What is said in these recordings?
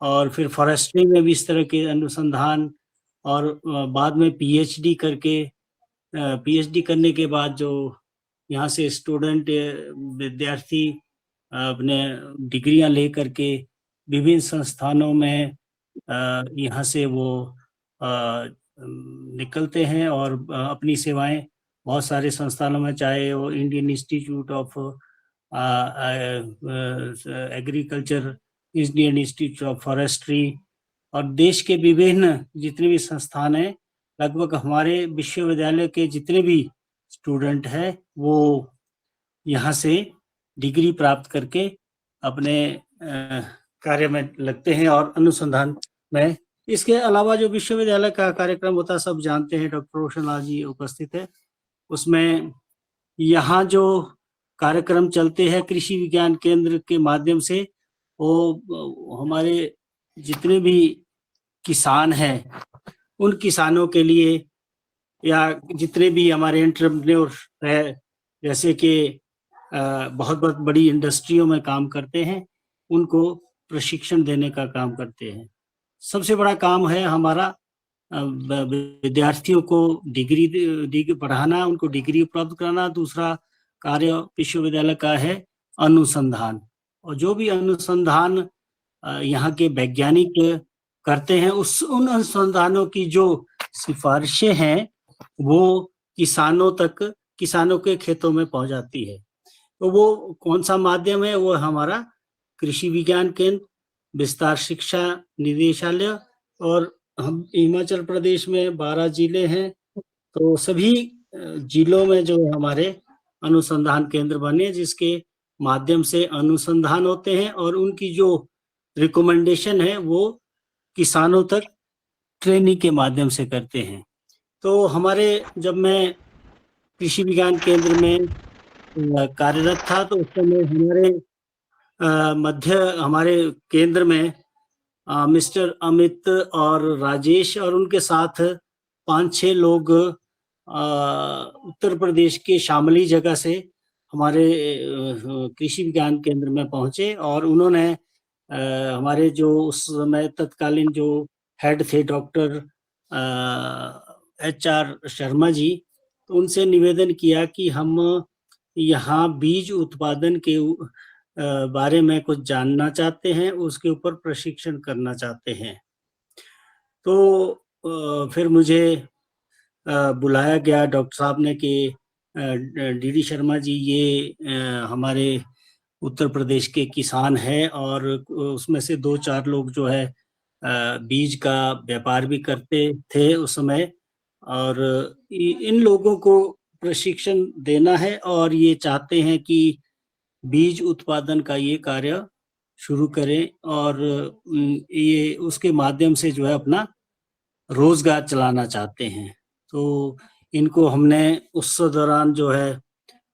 और फिर फॉरेस्ट्री में भी इस तरह के अनुसंधान, और बाद में पीएचडी करके, पीएचडी करने के बाद जो यहाँ से स्टूडेंट विद्यार्थी अपने डिग्रियां ले करके विभिन्न संस्थानों में यहाँ से वो निकलते हैं और अपनी सेवाएं बहुत सारे संस्थानों में, चाहे वो Indian institute of agriculture, Indian institute of forestry, और देश के विभिन्न जितने भी संस्थान हैं, लगभग हमारे विश्वविद्यालय के जितने भी स्टूडेंट हैं वो यहाँ से डिग्री प्राप्त करके अपने कार्य में लगते हैं और अनुसंधान में। इसके अलावा जो विश्वविद्यालय का कार्यक्रम होता है, सब जानते हैं, डॉक्टर रोशन लाल जी उपस्थित है उसमें। यहाँ जो कार्यक्रम चलते हैं कृषि विज्ञान केंद्र के माध्यम से, वो हमारे जितने भी किसान हैं उन किसानों के लिए, या जितने भी हमारे एंटरप्रेन्योर है, जैसे कि बहुत बहुत बड़ी इंडस्ट्रियों में काम करते हैं, उनको प्रशिक्षण देने का काम करते हैं। सबसे बड़ा काम है हमारा विद्यार्थियों को डिग्री पढ़ाना, उनको डिग्री उपलब्ध कराना। दूसरा कार्य विश्वविद्यालय का है अनुसंधान, और जो भी अनुसंधान यहाँ के वैज्ञानिक करते हैं, उन अनुसंधानों की जो सिफारिशें हैं वो किसानों तक, किसानों के खेतों में पहुंच जाती है। तो वो कौन सा माध्यम है? वो हमारा कृषि विज्ञान केंद्र, विस्तार शिक्षा निदेशालय, और हम हिमाचल प्रदेश में 12 जिले हैं, तो सभी जिलों में जो हमारे अनुसंधान केंद्र बने, जिसके माध्यम से अनुसंधान होते हैं और उनकी जो रिकमेंडेशन है वो किसानों तक ट्रेनिंग के माध्यम से करते हैं। तो हमारे, जब मैं कृषि विज्ञान केंद्र में कार्यरत था तो उस समय हमारे केंद्र में मिस्टर अमित और राजेश और उनके साथ 5-6 लोग उत्तर प्रदेश के शामली जगह से हमारे कृषि विज्ञान केंद्र में पहुंचे, और उन्होंने हमारे जो उस समय तत्कालीन जो हेड थे डॉक्टर HR शर्मा जी, तो उनसे निवेदन किया कि हम यहाँ बीज उत्पादन के बारे में कुछ जानना चाहते हैं, उसके ऊपर प्रशिक्षण करना चाहते हैं। तो फिर मुझे बुलाया गया डॉक्टर साहब ने कि DD शर्मा जी ये हमारे उत्तर प्रदेश के किसान हैं, और उसमें से 2-4 लोग जो है बीज का व्यापार भी करते थे उस समय, और इन लोगों को प्रशिक्षण देना है और ये चाहते हैं कि बीज उत्पादन का ये कार्य शुरू करें, और ये उसके माध्यम से जो है अपना रोजगार चलाना चाहते हैं। तो इनको हमने उस दौरान जो है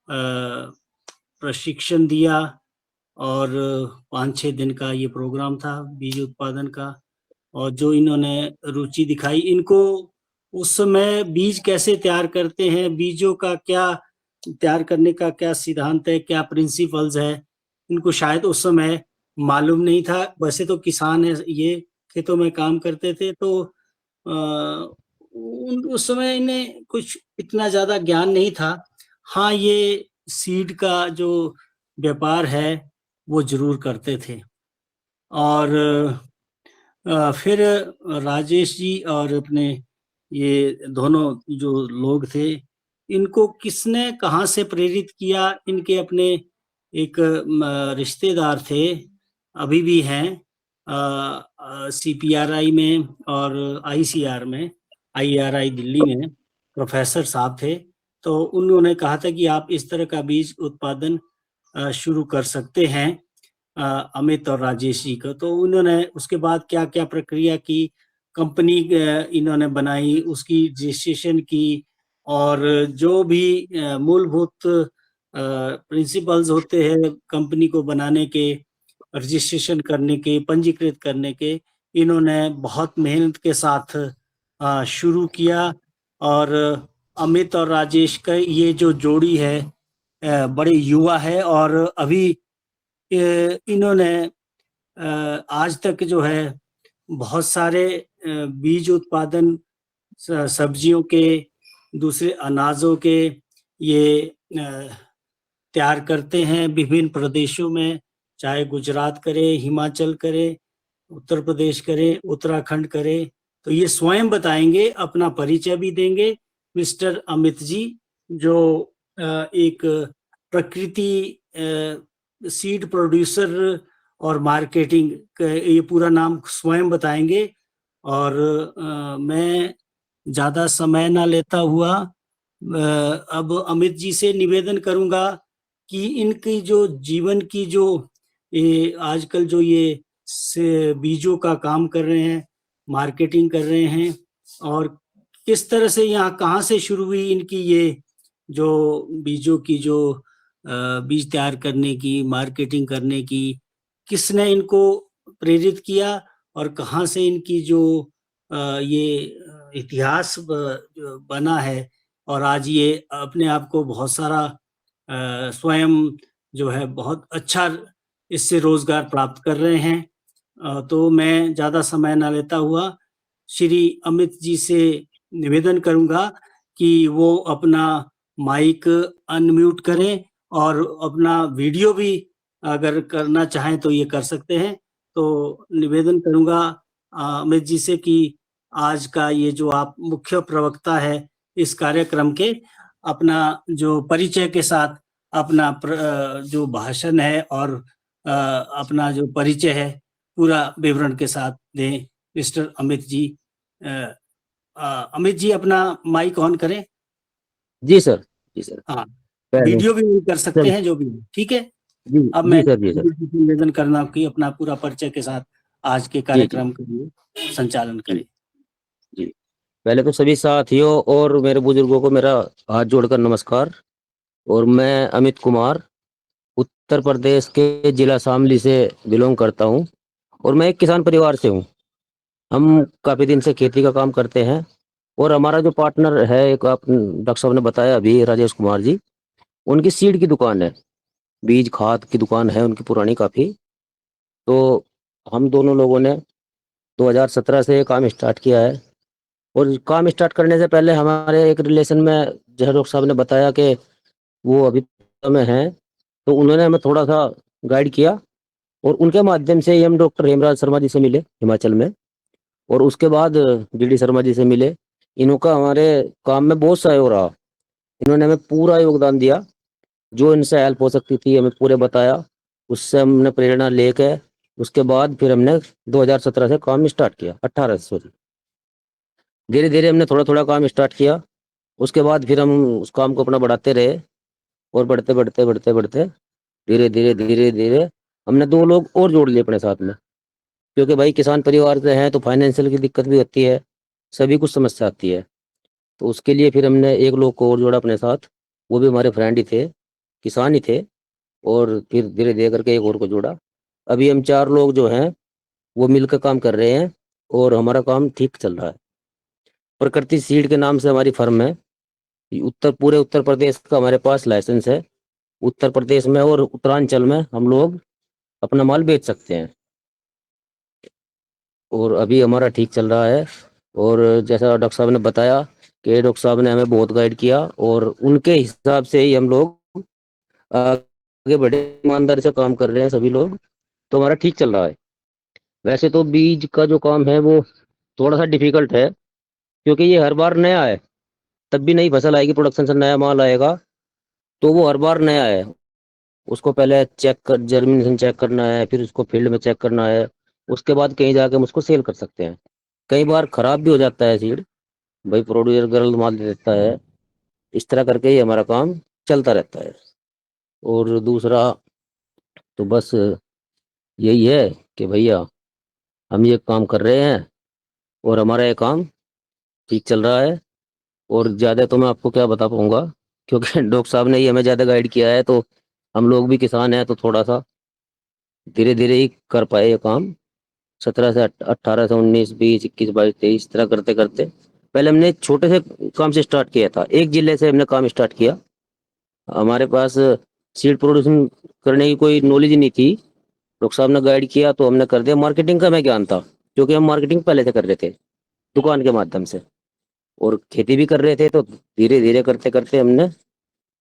प्रशिक्षण दिया, और 5-6 दिन का ये प्रोग्राम था बीज उत्पादन का, और जो इन्होंने रुचि दिखाई, इनको उस समय बीज कैसे तैयार करते हैं, बीजों का क्या तैयार करने का क्या सिद्धांत है, क्या प्रिंसिपल्स है, इनको शायद उस समय मालूम नहीं था। वैसे तो किसान है, ये खेतों में काम करते थे, तो उस समय इन्हें कुछ इतना ज्यादा ज्ञान नहीं था। हाँ, ये सीड का जो व्यापार है वो जरूर करते थे। और फिर राजेश जी और अपने ये दोनों जो लोग थे, इनको किसने कहाँ से प्रेरित किया? इनके अपने एक रिश्तेदार थे, अभी भी हैं, CPRI में और ICR में, IRI दिल्ली में प्रोफेसर साहब थे। तो उन्होंने कहा था कि आप इस तरह का बीज उत्पादन शुरू कर सकते हैं अमित और राजेश जी को। तो उन्होंने उसके बाद क्या क्या प्रक्रिया की, कंपनी इन्होंने बनाई, उसकी रजिस्ट्रेशन की, और जो भी मूलभूत प्रिंसिपल्स होते हैं कंपनी को बनाने के, रजिस्ट्रेशन करने के, पंजीकृत करने के, इन्होंने बहुत मेहनत के साथ शुरू किया। और अमित और राजेश का ये जो जोड़ी है बड़े युवा है, और अभी इन्होंने आज तक जो है बहुत सारे बीज उत्पादन, सब्जियों के, दूसरे अनाजों के ये तैयार करते हैं विभिन्न प्रदेशों में, चाहे गुजरात करे, हिमाचल करे, उत्तर प्रदेश करे, उत्तराखंड करे। तो ये स्वयं बताएंगे, अपना परिचय भी देंगे। मिस्टर अमित जी, जो एक प्रकृति सीड प्रोड्यूसर और मार्केटिंग, ये पूरा नाम स्वयं बताएंगे। और मैं ज्यादा समय ना लेता हुआ अब अमित जी से निवेदन करूंगा कि इनकी जो जीवन की जो ये आजकल जो ये बीजों का काम कर रहे हैं, मार्केटिंग कर रहे हैं, और किस तरह से यहाँ कहाँ से शुरू हुई इनकी ये जो बीजों की जो बीज तैयार करने की, मार्केटिंग करने की, किसने इनको प्रेरित किया, और कहाँ से इनकी जो ये इतिहास बना है, और आज ये अपने आप को बहुत सारा स्वयं जो है बहुत अच्छा इससे रोजगार प्राप्त कर रहे हैं। तो मैं ज्यादा समय ना लेता हुआ श्री अमित जी से निवेदन करूंगा कि वो अपना माइक अनम्यूट करें और अपना वीडियो भी अगर करना चाहें तो ये कर सकते हैं। तो निवेदन करूंगा अमित जी से कि आज का ये जो आप मुख्य प्रवक्ता है इस कार्यक्रम के, अपना जो परिचय के साथ अपना जो भाषण है और अपना जो परिचय है पूरा विवरण के साथ दें। मिस्टर अमित जी, अमित जी अपना माइक ऑन करें। जी सर, जी सर। हाँ, पहले वीडियो भी कर सकते सब हैं, जो भी, ठीक है। जी अब जी मैं सर, जी सर, निवेदन करना कि अपना पूरा परिचय के साथ आज के जी जी कार्यक्रम के लिए संचालन जी करें। जी। पहले तो सभी साथियों और मेरे बुजुर्गों को मेरा हाथ जोड़कर नमस्कार। और मैं अमित कुमार उत्तर प्रदेश के जिला शामली से बिलोंग करता हूँ, और मैं एक किसान परिवार से हूँ। हम काफी दिन से खेती का काम करते हैं, और हमारा जो पार्टनर है, एक आप डॉक्टर साहब ने बताया अभी, राजेश कुमार जी, उनकी सीड की दुकान है, बीज खाद की दुकान है उनकी पुरानी काफी। तो हम दोनों लोगों ने 2017 से काम स्टार्ट किया है। और काम स्टार्ट करने से पहले हमारे एक रिलेशन में, जैसे डॉक्टर साहब ने बताया कि वो अभी में हैं, तो उन्होंने हमें थोड़ा सा गाइड किया, और उनके माध्यम से ही हम डॉक्टर हेमराज शर्मा जी से मिले हिमाचल में, और उसके बाद डीडी शर्मा जी से मिले। इनका हमारे काम में बहुत सहयोग रहा। इन्होंने हमें पूरा योगदान दिया, जो इनसे हेल्प हो सकती थी हमें पूरे बताया। उससे हमने प्रेरणा लेके उसके बाद फिर हमने 2017 से काम स्टार्ट किया, 18 से सॉरी। धीरे धीरे हमने थोड़ा थोड़ा काम स्टार्ट किया। उसके बाद फिर हम उस काम को अपना बढ़ाते रहे, और बढ़ते बढ़ते बढ़ते बढ़ते धीरे धीरे धीरे धीरे हमने 2 लोग और जोड़ लिए अपने साथ में। क्योंकि भाई किसान परिवार से हैं तो फाइनेंशियल की दिक्कत भी होती है, सभी कुछ समस्या आती है। तो उसके लिए फिर हमने 1 लोग को और जोड़ा अपने साथ, वो भी हमारे फ्रेंड ही थे, किसान ही थे। और फिर धीरे धीरे करके एक और को जोड़ा। अभी हम 4 लोग जो हैं वो मिलकर काम कर रहे हैं, और हमारा काम ठीक चल रहा है। प्रकृति सीड के नाम से हमारी फर्म है। पूरे उत्तर प्रदेश का हमारे पास लाइसेंस है। उत्तर प्रदेश में और उत्तरांचल में हम लोग अपना माल बेच सकते हैं, और अभी हमारा ठीक चल रहा है। और जैसा डॉक्टर साहब ने बताया कि डॉक्टर साहब ने हमें बहुत गाइड किया, और उनके हिसाब से ही हम लोग आगे बढ़े, ईमानदारी से काम कर रहे हैं सभी लोग। तो हमारा ठीक चल रहा है। वैसे तो बीज का जो काम है वो थोड़ा सा डिफिकल्ट है, क्योंकि ये हर बार नया है। तब भी नई फसल आएगी, प्रोडक्शन से नया माल आएगा, तो वो हर बार नया है। उसको पहले चेक कर, जर्मिनेशन चेक करना है, फिर उसको फील्ड में चेक करना है। उसके बाद कहीं जाके हम उसको सेल कर सकते हैं। कई बार खराब भी हो जाता है सीड, भाई प्रोड्यूसर गलत माल दे देता है। इस तरह करके ही हमारा काम चलता रहता है। और दूसरा तो बस यही है कि भैया हम ये काम कर रहे हैं, और हमारा ये काम ठीक चल रहा है। और ज़्यादा तो मैं आपको क्या बता पाऊंगा, क्योंकि डॉक्टर साहब ने ही हमें ज़्यादा गाइड किया है। तो हम लोग भी किसान हैं, तो थोड़ा सा धीरे धीरे ही कर पाए ये काम। 17 से 18 से 19 20 21 22 23 तरह करते करते, पहले हमने छोटे से काम से स्टार्ट किया था। एक जिले से हमने काम स्टार्ट किया। हमारे पास सीड प्रोड्यूसिंग करने की कोई नॉलेज नहीं थी, डॉक्टर साहब ने गाइड किया तो हमने कर दिया। मार्केटिंग का हमें ज्ञान था, क्योंकि हम मार्केटिंग पहले से कर रहे थे दुकान के माध्यम से, और खेती भी कर रहे थे। तो धीरे धीरे करते करते हमने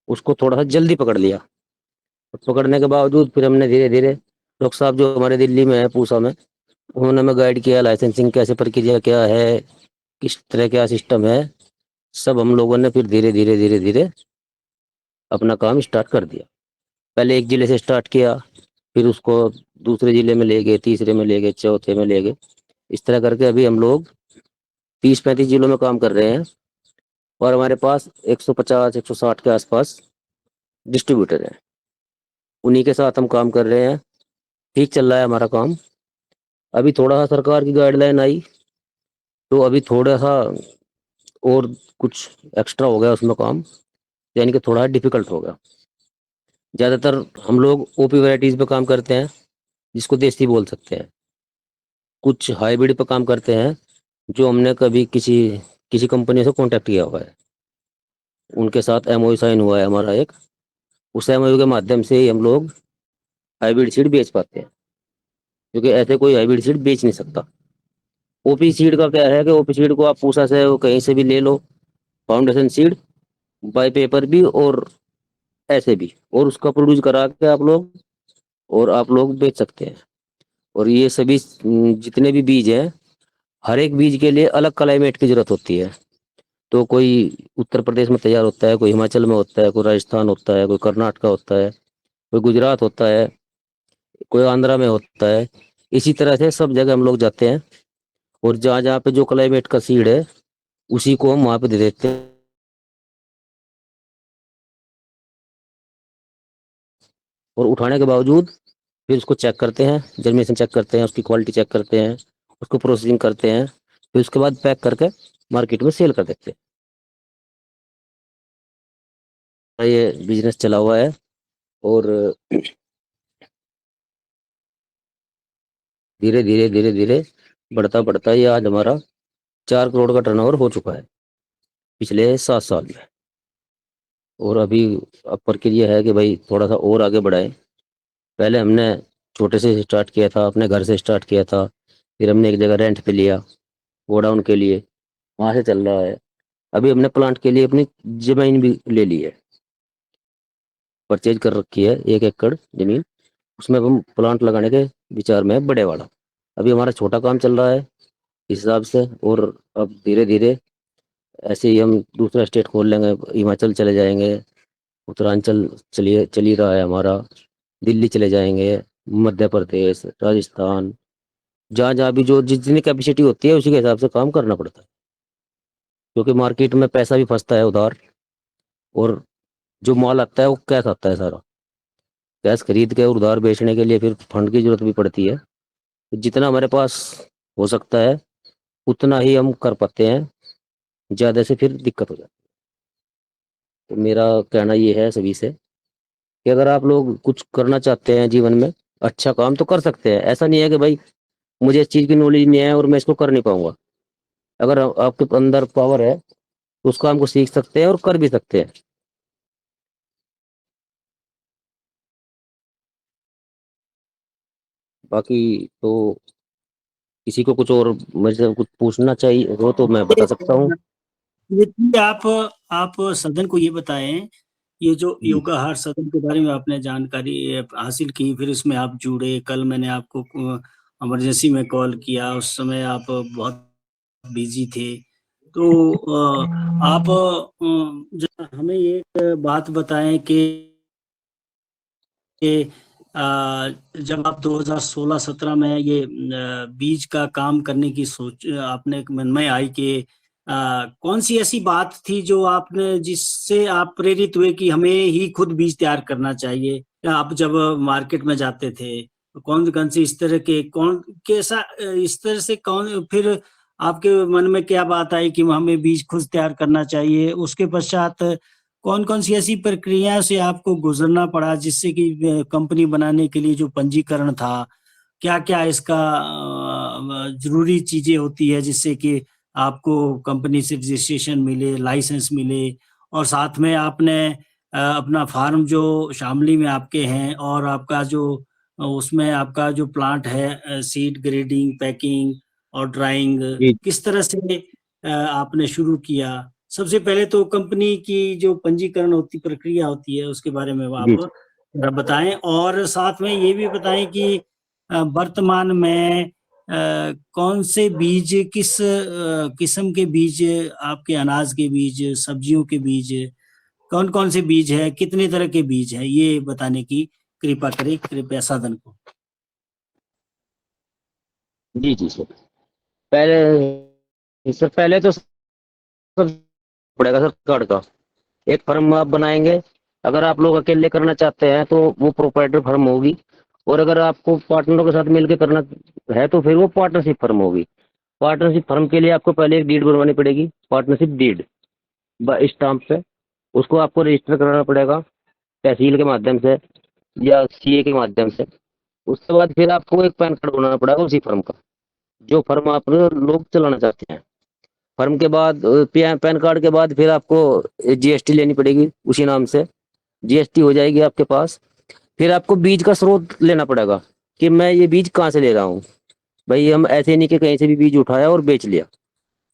उसको थोड़ा सा जल्दी पकड़ लिया। और पकड़ने के बावजूद फिर हमने धीरे धीरे, डॉक्टर साहब जो हमारे दिल्ली में है पूसा में, उन्होंने हमें गाइड किया, लाइसेंसिंग कैसे प्रक्रिया क्या है, किस तरह क्या सिस्टम है, सब हम लोगों ने फिर धीरे धीरे धीरे धीरे अपना काम स्टार्ट कर दिया। पहले एक जिले से स्टार्ट किया, फिर उसको दूसरे जिले में ले गए, तीसरे में ले गए, चौथे में ले गए। इस तरह करके अभी हम लोग 30-35 जिलों में काम कर रहे हैं, और हमारे पास 150-160 के आसपास डिस्ट्रीब्यूटर हैं। उन्हीं के साथ हम काम कर रहे हैं। ठीक चल रहा है हमारा काम। अभी थोड़ा सा सरकार की गाइडलाइन आई, तो अभी थोड़ा सा और कुछ एक्स्ट्रा हो गया उसमें काम, यानी कि थोड़ा डिफिकल्ट हो गया। ज़्यादातर हम लोग ओपी वैरायटीज़ पे काम करते हैं, जिसको देसी बोल सकते हैं। कुछ हाइब्रिड पे काम करते हैं, जो हमने कभी किसी किसी कंपनी से कांटेक्ट किया हुआ है, उनके साथ एमओयू साइन हुआ है हमारा एक। उस एमओयू के माध्यम से ही हम लोग हाइब्रिड सीड बेच पाते हैं, क्योंकि ऐसे कोई हाइब्रिड सीड बेच नहीं सकता। ओपी सीड का क्या है कि ओपी सीड को आप पूसा से कहीं से भी ले लो, फाउंडेशन सीड, बाय पेपर भी और ऐसे भी, और उसका प्रोड्यूस करा के आप लोग बेच सकते हैं। और ये सभी जितने भी बीज हैं, हर एक बीज के लिए अलग क्लाइमेट की जरूरत होती है। तो कोई उत्तर प्रदेश में तैयार होता है, कोई हिमाचल में होता है, कोई राजस्थान होता है, कोई कर्नाटक होता है, कोई गुजरात होता है, कोई आंध्रा में होता है। इसी तरह से सब जगह हम लोग जाते हैं, और जहाँ जहाँ पे जो क्लाइमेट का सीड है, उसी को हम वहाँ पे दे देते हैं। और उठाने के बावजूद फिर उसको चेक करते हैं, जर्मिनेशन चेक करते हैं, उसकी क्वालिटी चेक करते हैं, उसको प्रोसेसिंग करते हैं, फिर उसके बाद पैक करके मार्केट में सेल कर देते हैं। ये बिजनेस चला हुआ है, और धीरे धीरे धीरे धीरे बढ़ता बढ़ता ये आज हमारा 4 करोड़ का टर्नओवर हो चुका है पिछले 7 साल में। और अभी अब प्रक्रिया है कि भाई थोड़ा सा और आगे बढ़ाएं। पहले हमने छोटे से स्टार्ट किया था, अपने घर से स्टार्ट किया था, फिर हमने एक जगह रेंट पे लिया गोडाउन के लिए, वहां से चल रहा है। अभी हमने प्लांट के लिए अपनी जमीन भी ले ली है, परचेज कर रखी है 1 एकड़ जमीन। उसमें अब हम प्लांट लगाने के विचार में है, बड़े वाला। अभी हमारा छोटा काम चल रहा है इस हिसाब से, और अब धीरे धीरे ऐसे ही हम दूसरा स्टेट खोल लेंगे, हिमाचल चले जाएंगे, उत्तरांचल चलिए चल ही रहा है हमारा, दिल्ली चले जाएंगे, मध्य प्रदेश, राजस्थान, जहाँ जहाँ भी जो जितनी कैपेसिटी होती है उसी के हिसाब से काम करना पड़ता है, क्योंकि मार्केट में पैसा भी फंसता है उधार, और जो माल आता है वो कैश आता है सारा। कैश खरीद के और उधार बेचने के लिए फिर फंड की जरूरत भी पड़ती है। तो जितना हमारे पास हो सकता है उतना ही हम कर पाते हैं, ज़्यादा से फिर दिक्कत हो जाती है। तो मेरा कहना ये है सभी से कि अगर आप लोग कुछ करना चाहते हैं जीवन में, अच्छा काम, तो कर सकते हैं। ऐसा नहीं है कि भाई मुझे इस चीज़ की नॉलेज नहीं है और मैं इसको कर नहीं पाऊंगा। अगर आपके अंदर पावर है तो उस काम को सीख सकते हैं और कर भी सकते हैं। बाकी तो किसी को कुछ और मेरे से कुछ पूछना चाहिए हो तो मैं बता सकता हूँ। ये आप सदन को ये बताएं, ये जो योगाहार सदन के बारे में आपने जानकारी हासिल की, फिर इसमें आप जुड़े। कल मैंने आपको इमरजेंसी में कॉल किया, उस समय आप बहुत बिजी थे। तो आप जरा हमें एक बात बताएं कि जब आप 2016-17 में ये बीज का काम करने की सोच आपने मन में आई कि कौन सी ऐसी बात थी जो आपने जिससे आप प्रेरित हुए कि हमें ही खुद बीज तैयार करना चाहिए? या आप जब मार्केट में जाते थे तो कौन कौन सी इस तरह के कौन कैसा इस तरह से कौन फिर आपके मन में क्या बात आई कि हमें बीज खुद तैयार करना चाहिए? उसके पश्चात कौन कौन सी ऐसी प्रक्रिया से आपको गुजरना पड़ा जिससे कि कंपनी बनाने के लिए जो पंजीकरण था, क्या क्या इसका जरूरी चीजें होती है जिससे कि आपको कंपनी से रजिस्ट्रेशन मिले, लाइसेंस मिले, और साथ में आपने अपना फार्म जो शामली में आपके हैं और आपका जो उसमें आपका जो प्लांट है, सीड ग्रेडिंग, पैकिंग और ड्राइंग जी किस तरह से आपने शुरू किया? सबसे पहले तो कंपनी की जो पंजीकरण होती प्रक्रिया होती है उसके बारे में जी आप जरा बताएं, और साथ में ये भी बताएं कि वर्तमान में कौन से बीज, किस किस्म के बीज, आपके अनाज के बीज, सब्जियों के बीज, कौन कौन से बीज है, कितने तरह के बीज है, ये बताने की कृपा करें, कृपया साधन को। जी जी सर। पहले तो सब पड़ेगा सर कार्ड का। एक फर्म आप बनाएंगे। अगर आप लोग अकेले करना चाहते हैं तो वो प्रोप्राइटर फर्म होगी, और अगर आपको पार्टनरों के साथ मिलकर करना है तो फिर वो पार्टनरशिप फर्म होगी। पार्टनरशिप फर्म के लिए आपको पहले एक डीड बनवानी पड़ेगी, पार्टनरशिप डीड स्टाम्प पे। उसको आपको रजिस्टर कराना पड़ेगा तहसील के माध्यम से या सीए के माध्यम से। उसके बाद फिर आपको एक पैन कार्ड बनाना पड़ेगा उसी फर्म का, जो फर्म आप लोग चलाना चाहते हैं। फर्म के बाद पैन कार्ड के बाद फिर आपको जीएसटी लेनी पड़ेगी उसी नाम से। जीएसटी हो जाएगी आपके पास। फिर आपको बीज का स्रोत लेना पड़ेगा कि मैं ये बीज कहाँ से ले रहा हूँ। भाई हम ऐसे नहीं कि कहीं से भी बीज उठाया और बेच लिया।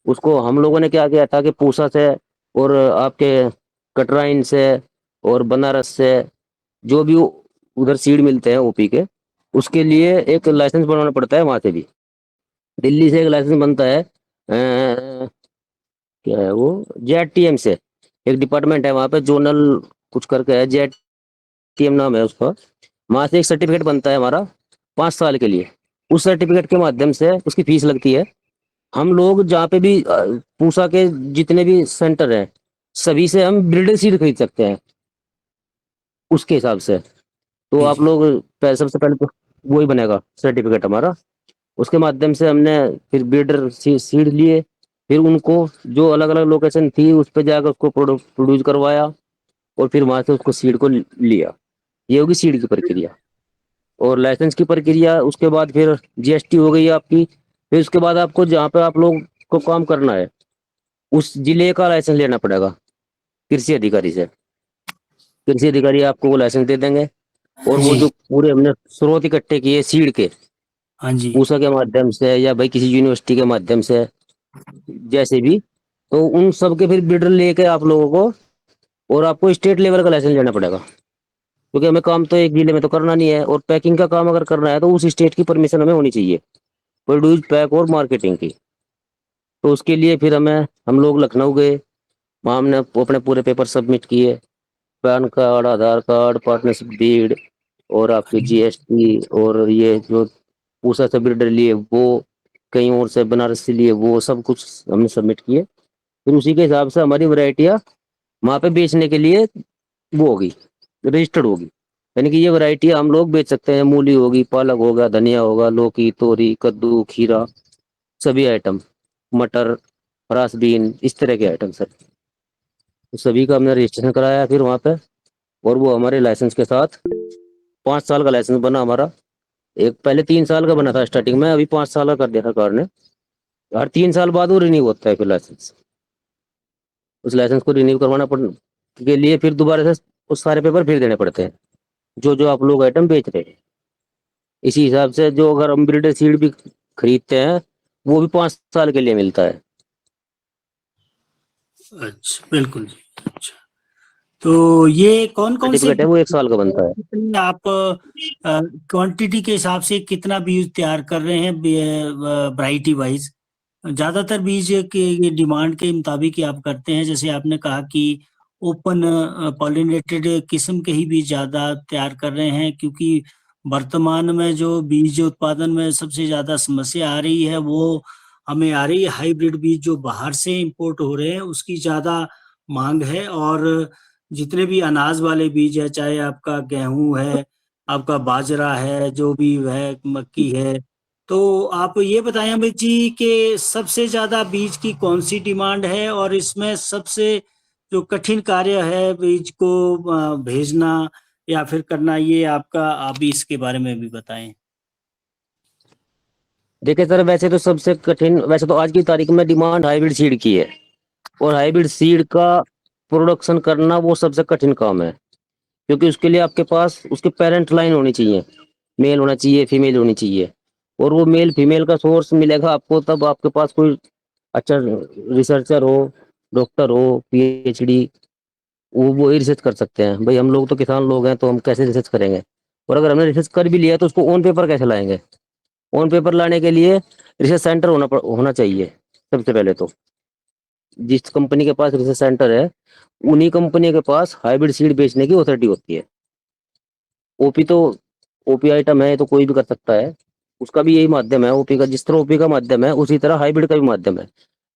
उसको हम लोगों ने क्या किया था कि पूसा से और आपके कटराइन से और बनारस से, जो भी उधर सीड मिलते हैं ओपी के, उसके लिए एक लाइसेंस बनवाना पड़ता है वहां से भी। दिल्ली से एक लाइसेंस बनता है, क्या है वो, जेडटीएम से। एक डिपार्टमेंट है वहां पे, जोनल कुछ करके है, जेडटीएम नाम है उसका। वहां से एक सर्टिफिकेट बनता है हमारा 5 साल के लिए। उस सर्टिफिकेट के माध्यम से उसकी फीस लगती है। हम लोग जहाँ पे भी पूसा के जितने भी सेंटर हैं, सभी से हम ब्रीडर सीड खरीद सकते हैं उसके हिसाब से। तो जी आप जी। लोग सबसे पहले तो वही बनेगा सर्टिफिकेट हमारा। उसके माध्यम से हमने फिर ब्रीडर सीड लिए। फिर उनको जो अलग अलग लोकेशन थी उस पर जाकर उसको प्रोड्यूस करवाया, और फिर वहां से उसको सीड को लिया। ये होगी सीड की प्रक्रिया। और लाइसेंस की प्रक्रिया उसके बाद फिर जीएसटी हो गई आपकी। फिर उसके बाद आपको जहाँ पे आप लोग को काम करना है उस जिले का लाइसेंस लेना पड़ेगा कृषि अधिकारी से। कृषि अधिकारी आपको वो लाइसेंस दे देंगे। और वो जी। जो पूरे हमने स्रोत इकट्ठे किए सीड के, हाँ जी। पूसा के माध्यम से या भाई किसी यूनिवर्सिटी के माध्यम से, जैसे भी, तो उन सब के फिर बिल्डर लेके आप लोगों को, और आपको स्टेट लेवल का लाइसेंस लेना पड़ेगा। क्योंकि हमें काम तो एक जिले में तो करना नहीं है, और पैकिंग का काम अगर करना है तो उस स्टेट की परमिशन हमें होनी चाहिए, प्रोड्यूस, पैक और मार्केटिंग की। तो उसके लिए फिर हम लोग लखनऊ गए। वहाँ हमने अपने पूरे पेपर सबमिट किए, पैन कार्ड, आधार कार्ड, पार्टनरशिप डीड, और आपकी जीएसटी, और ये जो पूसा से बिल्डर लिए वो, कहीं और से बनारस से लिए वो, सब कुछ हमने सबमिट किए। फिर उसी के हिसाब से हमारी वैरायटियाँ वहाँ पे बेचने के लिए वो होगी, रजिस्टर्ड होगी। यानी कि ये वैरायटी हम लोग बेच सकते हैं। मूली होगी, पालक होगा, धनिया होगा, लौकी, तोरी, कद्दू, खीरा, सभी आइटम, मटर, फ्रांस बीन, इस तरह के आइटम सर। तो सभी का हमने रजिस्ट्रेशन कराया फिर वहाँ पे। और वो हमारे लाइसेंस के साथ 5 साल का लाइसेंस बना हमारा। एक पहले 3 साल का बना था स्टार्टिंग में, अभी 5 साल का कर दिया सरकार ने। हर 3 साल बाद वो रिन्यू होता है फिर लाइसेंस। उस लाइसेंस को रिन्यू करवाना पड़ के लिए फिर दोबारा से उस सारे पेपर फिर देने पड़ते हैं, जो जो आप लोग आइटम बेच रहे हैं। इसी हिसाब से जो अगर हम ब्रीडर सीड भी खरीदते हैं वो भी 5 साल के लिए मिलता है। अच्छा, बिल्कुल जी। अच्छा, तो ये कौन कौन से सर्टिफिकेट है वो 1 साल का बनता है। कितने आप क्वांटिटी के हिसाब से कितना बीज तैयार कर रहे हैं, वैरायटी वाइज? ज्यादातर बीज के ये डिमांड के मुताबिक ही आप करते हैं? जैसे आपने कहा कि ओपन पॉलिनेटेड किस्म के ही बीज ज्यादा तैयार कर रहे हैं, क्योंकि वर्तमान में जो बीज उत्पादन में सबसे ज्यादा समस्या आ रही है वो हमें आ रही है हाइब्रिड बीज जो बाहर से इंपोर्ट हो रहे हैं, उसकी ज्यादा मांग है। और जितने भी अनाज वाले बीज है, चाहे आपका गेहूं है, आपका बाजरा है, जो भी है, मक्की है, तो आप ये बताएं अमित जी कि सबसे ज्यादा बीज की कौन सी डिमांड है, और इसमें सबसे जो कठिन कार्य है बीज को भेजना या फिर करना, ये आपका, आप भी इसके बारे में भी बताएं। देखिए सर, वैसे तो सबसे कठिन, वैसे तो आज की तारीख में डिमांड हाइब्रिड सीड की है। और हाइब्रिड सीड का प्रोडक्शन करना वो सबसे कठिन काम है, क्योंकि उसके लिए आपके पास उसके पेरेंट लाइन होनी चाहिए। मेल होना चाहिए, फीमेल होनी चाहिए। और वो मेल फीमेल का सोर्स मिलेगा आपको तब आपके पास कोई अच्छा रिसर्चर हो, डॉक्टर हो, पीएचडी, वो ही रिसर्च कर सकते हैं। भाई हम लोग तो किसान लोग हैं, तो हम कैसे रिसर्च करेंगे? और अगर हमने रिसर्च कर भी लिया तो उसको ऑन पेपर कैसे लाएंगे? ऑन पेपर लाने के लिए रिसर्च सेंटर होना चाहिए सबसे पहले तो। जिस कंपनी के पास रिसर्च सेंटर है, उन्हीं कंपनी के पास हाइब्रिड सीड बेचने की अथॉरिटी होती है। ओपी तो ओपी आइटम है, ये तो कोई भी कर सकता है। उसका भी यही माध्यम है ओपी का। जिस तरह ओपी का माध्यम है, उसी तरह हाइब्रिड का भी माध्यम है।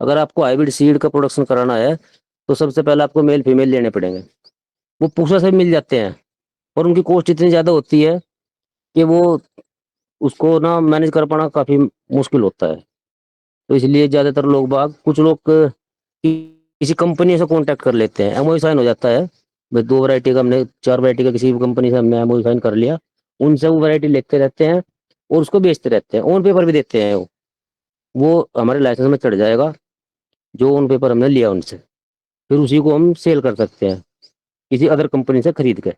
अगर आपको हाइब्रिड सीड का प्रोडक्शन कराना है, तो सबसे पहले आपको मेल फीमेल लेने पड़ेंगे। वो पूसा से मिल जाते हैं, और उनकी कॉस्ट इतनी ज्यादा होती है कि वो उसको ना मैनेज कर पाना काफी मुश्किल होता है। तो इसलिए ज्यादातर लोग बाग, कुछ लोग किसी कंपनी से कांटेक्ट कर लेते हैं, एमओयू साइन हो जाता है। भाई 2 वैरायटी का हमने, 4 वैरायटी का किसी भी कंपनी से हमने एमओयू साइन कर लिया, उनसे वो वैरायटी लेते रहते हैं और उसको बेचते रहते हैं। ऑन पेपर भी देते हैं वो हमारे लाइसेंस में चढ़ जाएगा, जो ऑन पेपर हमने लिया उनसे। फिर उसी को हम सेल कर सकते हैं किसी अदर कंपनी से खरीद के।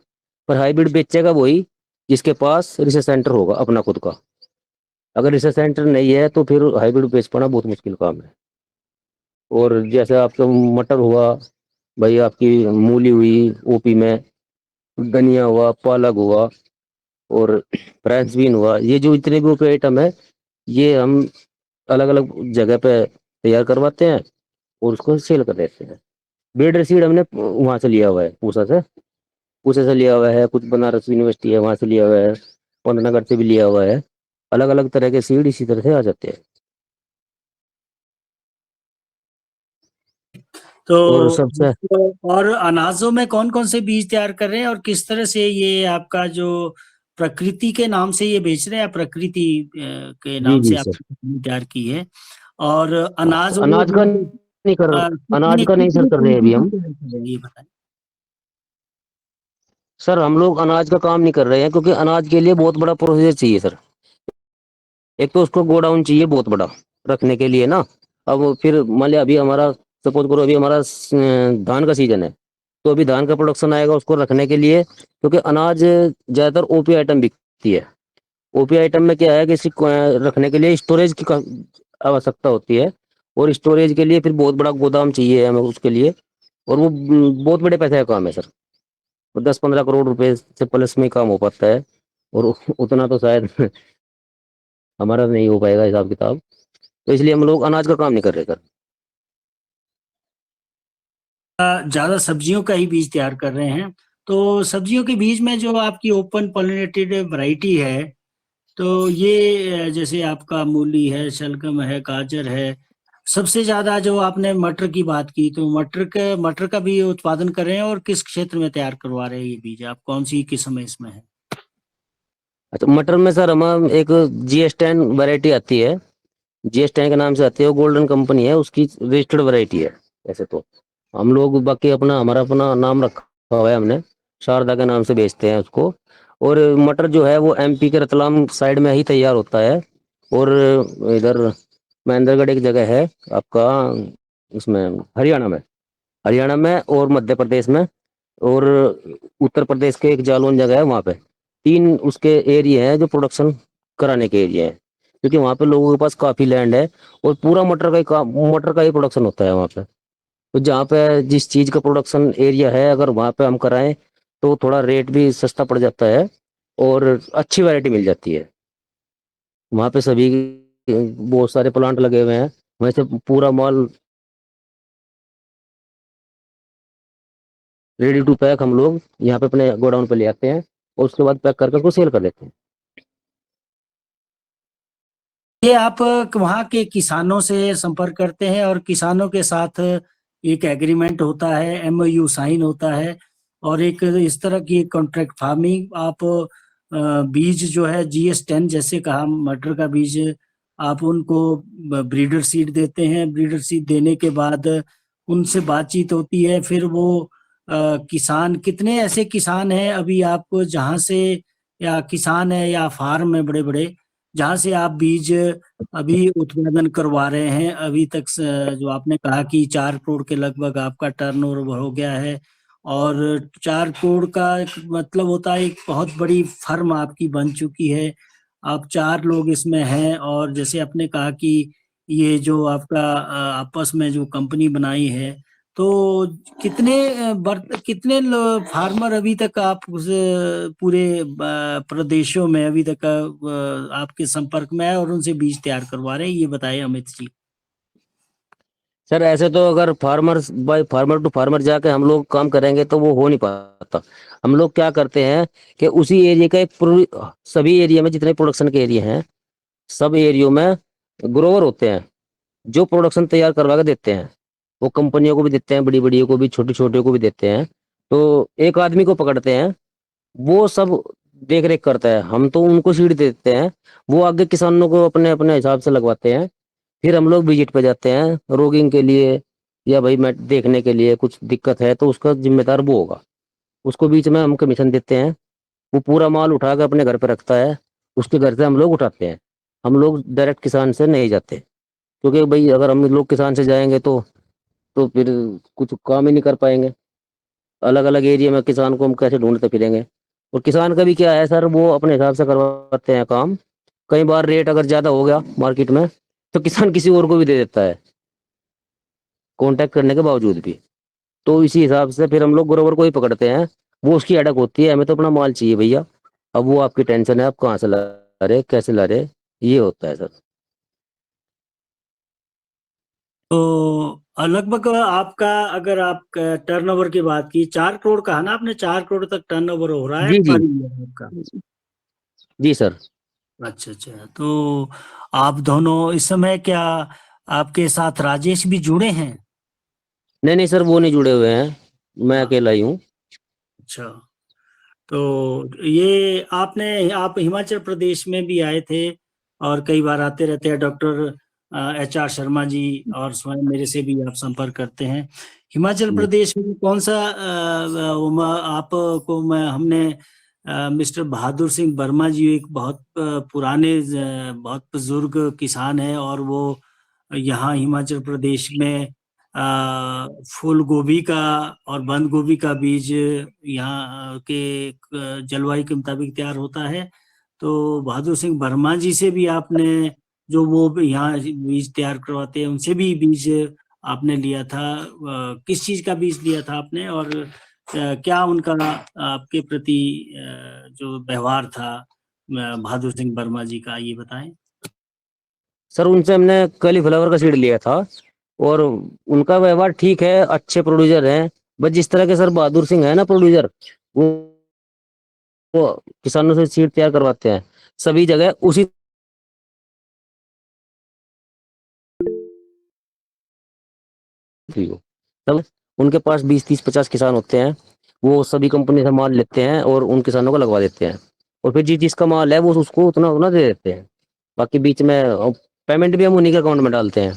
पर हाइब्रिड बेचेगा वही जिसके पास रिसर्च सेंटर होगा अपना खुद का। अगर रिसर्च सेंटर नहीं है तो फिर हाइब्रिड बेच पाना बहुत मुश्किल काम है। और जैसे आपका मटर हुआ, भाई आपकी मूली हुई ओपी में, धनिया हुआ, पालक हुआ, और फ्रेंच बीन हुआ, ये जो इतने भी ओपी आइटम है, ये हम अलग अलग जगह पे तैयार करवाते हैं और उसको सेल कर देते हैं। ब्रीडर सीड हमने वहां से लिया हुआ है, पूसा से लिया हुआ है, कुछ बनारस यूनिवर्सिटी है वहां से लिया हुआ है, पंतनगर से भी लिया हुआ है। अलग अलग तरह के सीड इसी तरह से आ जाते हैं। और तो सबसे और अनाजों में कौन कौन से बीज तैयार कर रहे हैं और किस तरह से ये आपका जो प्रकृति के नाम से ये बेच रहे हैं, या प्रकृति के जी नाम जी से सर। आपने तैयार की है? और हाँ, अनाज तो वो अनाज का नहीं कर, अनाज कितनी का नहीं सर कितनी कर रहे हैं अभी क्वांटिटी हम। तैयार कर रहे हैं, ये बताएं। सर हम लोग अनाज का काम नहीं कर रहे हैं, क्योंकि अनाज के लिए बहुत बड़ा प्रोसीजर चाहिए सर। एक तो उसको गोडाउन चाहिए बहुत बड़ा रखने के लिए ना। अब फिर मान लिया अभी हमारा, सपोज करो अभी हमारा धान का सीजन है, तो अभी धान का प्रोडक्शन आएगा उसको रखने के लिए, क्योंकि अनाज ज्यादातर ओपी आइटम बिकती है। ओपी आइटम में क्या है कि रखने के लिए स्टोरेज की आवश्यकता होती है, और स्टोरेज के लिए फिर बहुत बड़ा गोदाम चाहिए हमें उसके लिए। और वो बहुत बड़े पैसे का काम है सर। 10-15 करोड़ रुपए से प्लस में काम हो पाता है, और उतना तो शायद हमारा नहीं हो पाएगा हिसाब किताब। तो इसलिए हम लोग अनाज का काम नहीं कर रहे सर। ज्यादा सब्जियों का ही बीज तैयार कर रहे हैं। तो सब्जियों के बीज में जो आपकी ओपन पॉलिनेटेड वैरायटी है, तो ये जैसे आपका मूली है, शलगम है, गाजर है। सबसे ज्यादा जो आपने मटर की बात की, तो मटर का भी उत्पादन कर रहे हैं, और किस क्षेत्र में तैयार करवा रहे हैं ये बीज? आप कौन सी किस्म है इसमें है? अच्छा, मटर में सर हम एक GS10 वैरायटी आती है, GS10 के नाम से आती है, वो गोल्डन कंपनी है, उसकी रजिस्टर्ड वैरायटी है। ऐसे तो हम लोग बाकी अपना, हमारा अपना नाम रखा हुआ है हमने, शारदा के नाम से बेचते हैं उसको। और मटर जो है वो MP के रतलाम साइड में ही तैयार होता है। और इधर महेंद्रगढ़ एक जगह है आपका, इसमें हरियाणा में और मध्य प्रदेश में, और उत्तर प्रदेश के एक जालौन जगह है वहाँ पे। 3 उसके एरिया हैं जो प्रोडक्शन कराने के एरिया हैं, क्योंकि वहाँ पे लोगों के पास काफी लैंड है, और पूरा मटर का ही प्रोडक्शन होता है वहाँ पे। तो जहाँ पे जिस चीज का प्रोडक्शन एरिया है, अगर वहाँ पे हम कराएं तो थोड़ा रेट भी सस्ता पड़ जाता है, और अच्छी वैरायटी मिल जाती है। वहाँ पे सभी बहुत सारे प्लांट लगे हुए हैं, वैसे पूरा माल रेडी टू पैक हम लोग यहाँ पे अपने गोडाउन पे ले आते हैं, और उसके बाद पैक करके उसको सेल कर देते हैं। ये आप वहाँ के किसानों से संपर्क करते हैं, और किसानों के साथ एक एग्रीमेंट होता है, MOU साइन होता है, और एक इस तरह की कॉन्ट्रैक्ट फार्मिंग आप बीज जो है GS10 जैसे कहा मटर का बीज, आप उनको ब्रीडर सीड देते हैं। ब्रीडर सीड देने के बाद उनसे बातचीत होती है, फिर वो किसान, कितने ऐसे किसान हैं अभी आप जहाँ से, या किसान है या फार्म है बड़े बड़े, जहाँ से आप बीज अभी उत्पादन करवा रहे हैं अभी तक? जो आपने कहा कि 4 करोड़ के लगभग आपका टर्नओवर हो गया है, और 4 करोड़ का एक मतलब होता है एक बहुत बड़ी फर्म आपकी बन चुकी है। आप 4 लोग इसमें हैं और जैसे आपने कहा कि ये जो आपका आपस में जो कंपनी बनाई है, तो कितने फार्मर अभी तक आप पूरे प्रदेशों में अभी तक आपके संपर्क में है और उनसे बीज तैयार करवा रहे हैं, ये बताए अमित जी। सर ऐसे तो अगर farmer by farmer to farmer जाके हम लोग काम करेंगे तो वो हो नहीं पाता। हम लोग क्या करते हैं कि उसी एरिया का सभी एरिया में जितने प्रोडक्शन के एरिया हैं, सब एरियो में ग्रोवर होते हैं जो प्रोडक्शन तैयार करवा के देते हैं। वो कंपनियों को भी देते हैं, बड़ी बड़ी को भी, छोटी छोटे को भी देते हैं। तो एक आदमी को पकड़ते हैं, वो सब देख रेख करता है। हम तो उनको सीड दे देते हैं, वो आगे किसानों को अपने अपने हिसाब से लगवाते हैं। फिर हम लोग विजिट पे जाते हैं रोगिंग के लिए, या भाई मैं देखने के लिए कुछ दिक्कत है तो उसका जिम्मेदार वो होगा। उसको बीच में हम कमीशन देते हैं। वो पूरा माल उठा कर अपने घर पे रखता है, उसके घर से हम लोग उठाते हैं। हम लोग डायरेक्ट किसान से नहीं जाते, क्योंकि भाई अगर हम लोग किसान से जाएंगे तो फिर कुछ काम ही नहीं कर पाएंगे। अलग अलग एरिया में किसान को हम कैसे ढूंढते फिरेंगे। और किसान का भी क्या है सर, वो अपने हिसाब से करवाते हैं काम। कई बार रेट अगर ज्यादा हो गया मार्केट में तो किसान किसी और को भी दे देता है, कांटेक्ट करने के बावजूद भी। तो इसी हिसाब से फिर हम लोग ग्रोवर को ही पकड़ते हैं। वो उसकी अड़क होती है, हमें तो अपना माल चाहिए भैया। अब वो आपकी टेंशन है, आप कहाँ से ला रहे, कैसे ला रहे, ये होता है सर। तो लगभग आपका, अगर आप टर्नओवर की बात की, 4 करोड़ कहा ना आपने, 4 करोड़ तक टर्नओवर हो रहा है जी जी। पर ईयर आपका। जी सर। अच्छा अच्छा, तो आप दोनों इस समय क्या, आपके साथ राजेश भी जुड़े हैं? नहीं नहीं सर, वो नहीं जुड़े हुए हैं, मैं हाँ, अकेला ही हूँ। अच्छा। तो ये आप हिमाचल प्रदेश में भी आए थे और कई बार आते रहते हैं। डॉक्टर HR शर्मा जी और स्वयं मेरे से भी आप संपर्क करते हैं। हिमाचल जी। प्रदेश में कौन सा आपको मैं हमने मिस्टर बहादुर सिंह वर्मा जी, एक बहुत पुराने बहुत बुजुर्ग किसान है और वो यहाँ हिमाचल प्रदेश में फूल गोभी का और बंद गोभी का बीज यहाँ के जलवायु के मुताबिक तैयार होता है। तो बहादुर सिंह वर्मा जी से भी आपने, जो वो भी यहाँ बीज तैयार करवाते हैं, उनसे भी बीज आपने लिया था। किस चीज का बीज लिया था आपने, और क्या उनका आपके प्रति जो व्यवहार था बहादुर सिंह वर्मा जी का, ये बताएं। सर उनसे हमने कलीफ्लावर का सीड लिया था, और उनका व्यवहार ठीक है, अच्छे प्रोड्यूसर हैं। बस जिस तरह के सर बहादुर सिंह है ना प्रोड्यूसर, वो किसानों से सीड तैयार करवाते हैं सभी जगह उसी। तब उनके पास 20 30 50 किसान होते हैं, वो सभी कंपनी से माल लेते हैं और उन किसानों को लगवा देते हैं। और फिर जिसका माल है वो उसको उतना उतना दे देते हैं। बाकी बीच में पेमेंट भी हम उन्हीं के अकाउंट में डालते हैं,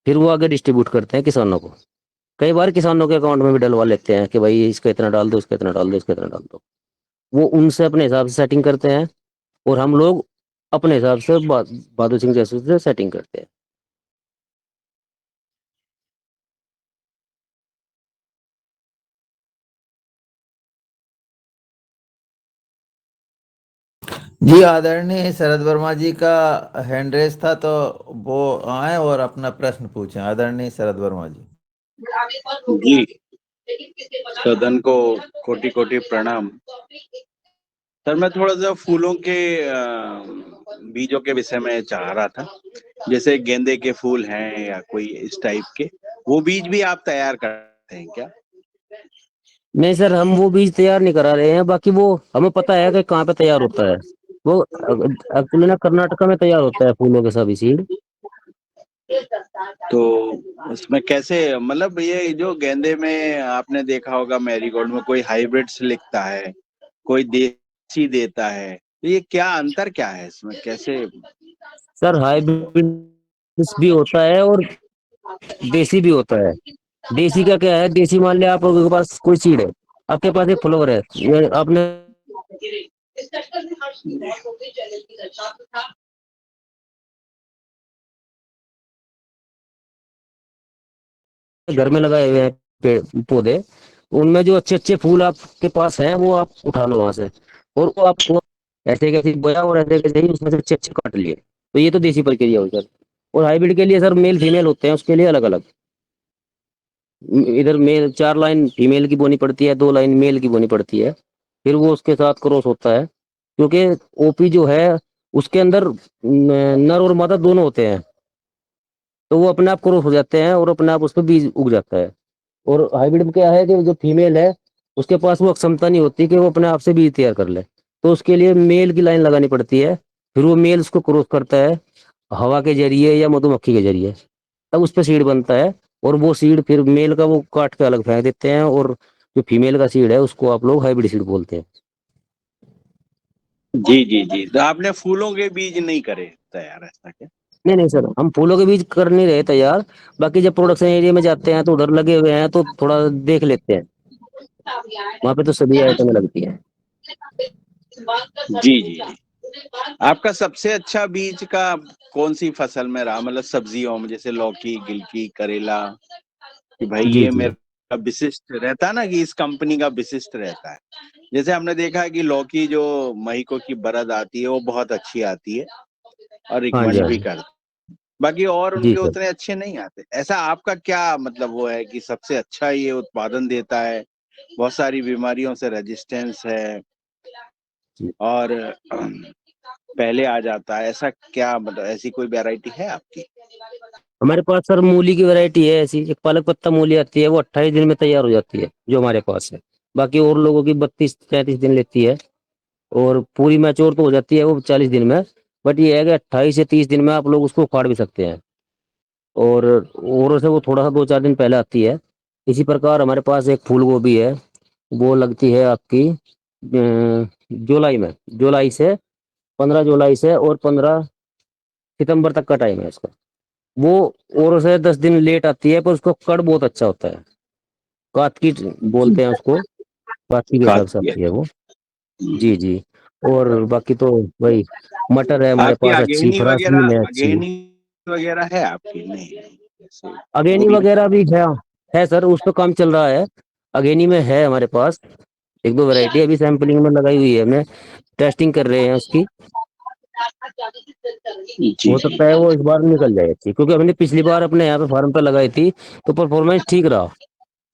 फिर वो आगे डिस्ट्रीब्यूट करते हैं किसानों को। कई बार किसानों के अकाउंट में भी डलवा लेते हैं कि भाई इसका इतना डाल दो, इसका इतना डाल दो, इसका इतना डाल दो। वो उनसे अपने हिसाब से सेटिंग करते हैं, और हम लोग अपने हिसाब से बहादुर सिंह जैसे से सेटिंग करते हैं। जी, आदरणीय शरद वर्मा जी का हैंड रेस था, तो वो आए और अपना प्रश्न पूछें। आदरणीय शरद वर्मा जी। जी, सदन को कोटि कोटि प्रणाम। सर मैं थोड़ा सा फूलों के बीजों के विषय में चाह रहा था। जैसे गेंदे के फूल हैं या कोई इस टाइप के, वो बीज भी आप तैयार करते हैं क्या? नहीं सर, हम वो बीज तैयार नहीं करा रहे हैं, बाकी वो हमें पता है कि कहाँ पे तैयार होता है। वो एक्चुअली ना कर्नाटका में तैयार होता है फूलों के सभी सीड। तो उसमें कैसे, मतलब ये जो गेंदे में आपने देखा होगा मैरीगोल्ड में कोई हाइब्रिड्स लिखता है, कोई देसी देता है, तो ये क्या अंतर क्या है इसमें, कैसे? सर हाइब्रिड भी होता है और देसी भी होता है। देसी का क्या है, देसी मान लिया आपके पास कोई सीड है, आपके पास एक फ्लावर है, ये आपने घर में लगाए हुए हैं पेड़ पौधे, उनमें जो अच्छे अच्छे फूल आपके पास हैं वो आप उठा लो वहां से, और वो आपको ऐसे कैसे बोया और ऐसे कैसे ही उसमें से अच्छे अच्छे काट लिए। तो ये तो देसी प्रक्रिया हुई सर। और हाइब्रिड के लिए सर मेल फीमेल होते हैं, उसके लिए अलग अलग। इधर मेल 4 लाइन फीमेल की बोनी पड़ती है, 2 लाइन मेल की बोनी पड़ती है, फिर वो उसके साथ क्रॉस होता है। क्योंकि ओपी जो है उसके अंदर नर और मादा दोनों होते हैं, तो वो अपने आप क्रॉस हो जाते हैं और अपने आप उस पर बीज उग जाता है। और हाइब्रिड में क्या है कि जो फीमेल है उसके पास वो क्षमता नहीं होती कि वो अपने आप से बीज तैयार कर ले, तो उसके लिए मेल की लाइन लगानी पड़ती है। फिर वो मेल उसको क्रॉस करता है हवा के जरिए या मधुमक्खी के जरिए, तब उस पर सीड बनता है। और वो सीड फिर मेल का वो काट के अलग फेंक देते हैं, और जो फीमेल का सीड है उसको आप लोग हाइब्रिड सीड बोलते हैं। जी जी जी, तो आपने फूलों के बीज नहीं करे तैयार, ऐसा क्या? नहीं नहीं सर, हम फूलों के बीज कर नहीं रहे तैयार। बाकी जब प्रोडक्शन एरिया में जाते हैं तो उधर लगे हुए हैं तो थोड़ा देख लेते हैं, वहां पे तो सभी आइटमें लगती हैं। जी जी जी। आपका सबसे अच्छा बीज का कौन सी फसल में रहा, मतलब सब्जियों में, जैसे लौकी, गिलकी, करेला, कि भाई जी ये जी मेरा विशिष्ट रहता है ना, कि इस कंपनी का विशिष्ट रहता है। जैसे हमने देखा है कि लौकी जो महीको की बरद आती है वो बहुत अच्छी आती है और हाँ जी रिकमेंड हाँ भी जी। करते, बाकी और जी उनके सर। उतने अच्छे नहीं आते। ऐसा आपका क्या मतलब वो है कि सबसे अच्छा ये उत्पादन देता है, बहुत सारी बीमारियों से रेजिस्टेंस है जी। और पहले आ जाता है, ऐसा क्या मतलब ऐसी कोई वैरायटी है आपकी? हमारे पास सर मूली की वैरायटी है ऐसी, एक पालक पत्ता मूली आती है, वो 28 दिन में तैयार हो जाती है जो हमारे पास है। बाकी और लोगों की 32-33 दिन लेती है, और पूरी मैच्योर तो हो जाती है वो 40 दिन में। बट ये है कि 28 से 30 दिन में आप लोग उसको उखाड़ भी सकते हैं। और से वो थोड़ा सा 2-4 दिन पहले आती है। इसी प्रकार हमारे पास एक फूल गोभी है, वो लगती है आपकी जुलाई में। जुलाई से 15 जुलाई से और 15 सितंबर तक का टाइम है इसका। वो और से 10 दिन लेट आती है, पर उसका कड़ बहुत अच्छा होता है। कातकी बोलते हैं उसको, कातकी के हिसाब से खाती है। आती है वो। जी जी। और बाकी तो वही मटर है हमारे आपकी पास अच्छी, फ्रांसबीन है अच्छी। अगेनी वगैरह है आपकी? नहीं ऐसे वो अगेनी भी नहीं। वगैरह भी है सर, उस पर काम चल रहा है। अगेनी में है हमारे पास एक दो वैरायटी अभी सैंपलिंग में लगाई हुई है, हमने टेस्टिंग कर रहे हैं उसकी। जी हो जी सकता है वो इस बार निकल जाए अच्छी, क्योंकि हमने पिछली बार अपने यहाँ पे फार्म पे लगाई थी तो परफॉर्मेंस ठीक रहा।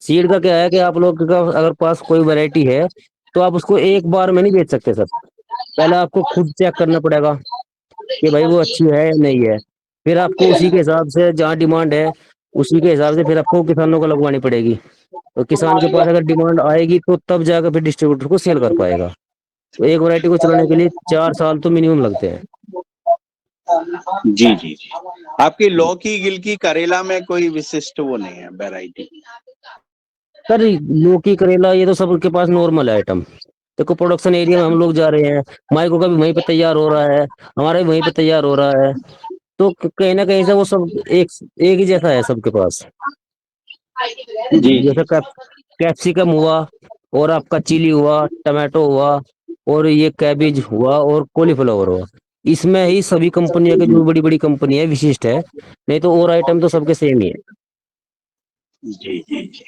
सीड का क्या है कि आप लोग का अगर पास कोई वैरायटी है तो आप उसको एक बार में नहीं बेच सकते सर। पहले आपको खुद चेक करना पड़ेगा कि भाई वो अच्छी है या नहीं है। फिर आपको उसी के हिसाब से जहाँ डिमांड है उसी के हिसाब से फिर आपको किसानों को लगवानी पड़ेगी। तो किसान के पास अगर डिमांड आएगी तो तब जाकर फिर डिस्ट्रीब्यूटर को सेल कर पाएगा। तो एक वैरायटी को चलाने के लिए 4 साल तो मिनिमम लगते हैं। जी जी जी। आपकी लौकी, गिलकी, करेला में कोई विशिष्ट वो नहीं है वैरायटी? सर लौकी करेला ये तो सबके पास नॉर्मल है आइटम। देखो प्रोडक्शन एरिया में हम लोग जा रहे हैं, माइको का भी वहीं पे तैयार हो रहा है, हमारा भी वहीं पे तैयार हो रहा है। तो कहीं ना कहीं से वो सब एक एक ही जैसा है सबके पास। जी जी जैसे कैप्सिकम हुआ, और आपका चिली हुआ, टमाटो हुआ, और ये कैबिज हुआ, और कॉलीफ्लावर हुआ। इसमें ही सभी कंपनियों के जो बड़ी बड़ी कंपनी है विशिष्ट है, नहीं तो और आइटम तो सबके सेम ही है। जी जी जी।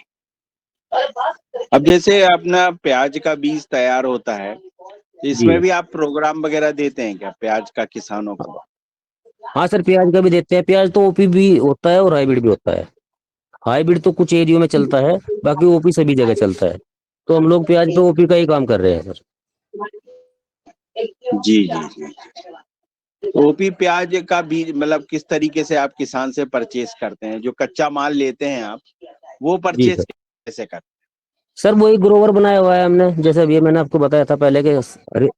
अब जैसे अपना प्याज का बीज तैयार होता है, जी इसमें भी आप प्रोग्राम वगैरह देते हैं क्या प्याज का किसानों को? हाँ सर, प्याज का भी देते हैं। प्याज तो ओपी भी होता है और हाइब्रिड भी होता है। हाइब्रिड तो कुछ एरियो में चलता है, बाकी ओपी सभी जगह चलता है। तो हम लोग प्याज पे ओपी का ही काम कर रहे हैं सर। जी जी जी। ओपी प्याज का बीज मतलब किस तरीके से आप किसान से परचेस करते हैं? जो कच्चा माल लेते हैं आप, वो जी परचेस सर। कैसे करते सर वही ग्रोवर बनाया हुआ है हमने, जैसे अभी मैंने आपको बताया था पहले कि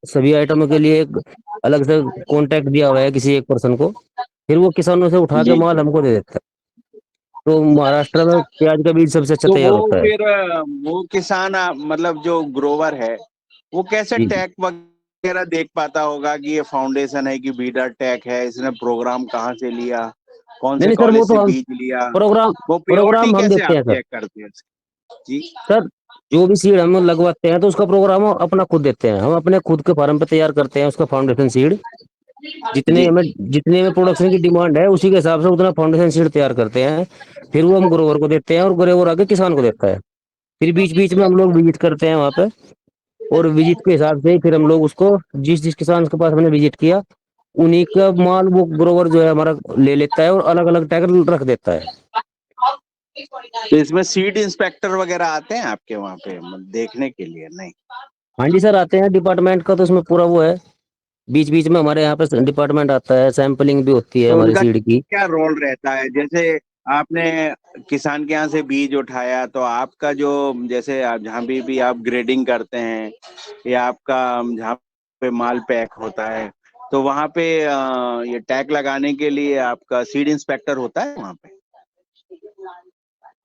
सभी आइटमों के लिए एक अलग से कॉन्टैक्ट दिया हुआ है किसी एक पर्सन को, फिर वो किसानों से हैं? उठा के जी माल जी। हमको दे देता है। तो महाराष्ट्र में प्याज का बीज सबसे अच्छा तो तैयार वो होता है। फिर वो किसान मतलब जो ग्रोवर है, वो कैसे जी जी। टैग वगैरह देख पाता होगा कि ये फाउंडेशन है कि बीडर टैग है, इसने प्रोग्राम कहाँ से लिया, कौन नहीं से नहीं सर, वो कॉलेज तो से हम बीज लिया? प्रोग्राम वो प्योरिटी प्रोग्राम हम कैसे देखते आप हैं सर। चेक करते हैं उसकी? जी सर जो भी सीड हम लगवाते हैं तो उसका प्रोग्राम हम अपना खुद देते हैं, हम अपने खुद के फार्म पे तैयार करते हैं उसका फाउंडेशन सीड। जितने जी हमें जितने में प्रोडक्शन की डिमांड है उसी के हिसाब से उतना फाउंडेशन सीड तैयार करते हैं। फिर वो हम ग्रोवर को देते हैं और ग्रोवर आगे किसान को देता है। फिर बीच बीच में हम लोग विजिट करते हैं वहाँ पे, और विजिट के हिसाब से ही फिर हम लोग उसको जिस जिस किसान के पास हमने विजिट किया उन्हीं का माल वो ग्रोवर जो है हमारा ले लेता है और अलग अलग टैग रख देता है। तो इसमें सीड इंस्पेक्टर वगैरह आते हैं आपके वहाँ पे देखने के लिए? नहीं। हाँ जी सर, आते हैं डिपार्टमेंट का, तो उसमें पूरा वो है, बीच बीच में हमारे यहाँ पे डिपार्टमेंट आता है, सैंपलिंग भी होती है तो हमारी उनका सीड की। क्या रोल रहता है? जैसे आपने किसान के यहाँ से बीज उठाया तो आपका जो, जैसे आप जहाँ भी आप ग्रेडिंग करते हैं या आपका जहाँ पे माल पैक होता है, तो वहाँ पे ये टैग लगाने के लिए आपका सीड इंस्पेक्टर होता है वहाँ पे?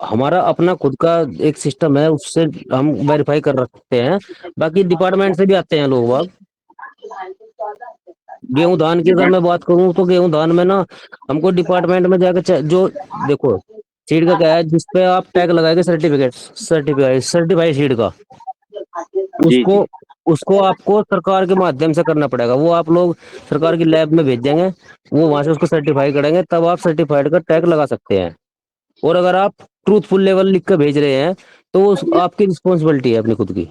हमारा अपना खुद का एक सिस्टम है, उससे हम वेरीफाई कर रखते हैं। बाकी डिपार्टमेंट से भी आते हैं लोग बाग। गेहूं धान की अगर मैं बात करूं तो गेहूं धान में ना हमको डिपार्टमेंट में जाकर जो देखो सीड का क्या है, जिसपे आप टैग लगाएंगे सर्टिफाइड सीड का, जी उसको जी। उसको आपको सरकार के माध्यम से करना पड़ेगा। वो आप लोग सरकार की लैब में भेजेंगे, वो वहां से उसको सर्टिफाई करेंगे, तब आप सर्टिफाइड का टैग लगा सकते हैं। और अगर आप ट्रूथफुल लेवल लिख कर भेज रहे हैं तो आपकी रिस्पॉन्सिबिलिटी है अपनी खुद की।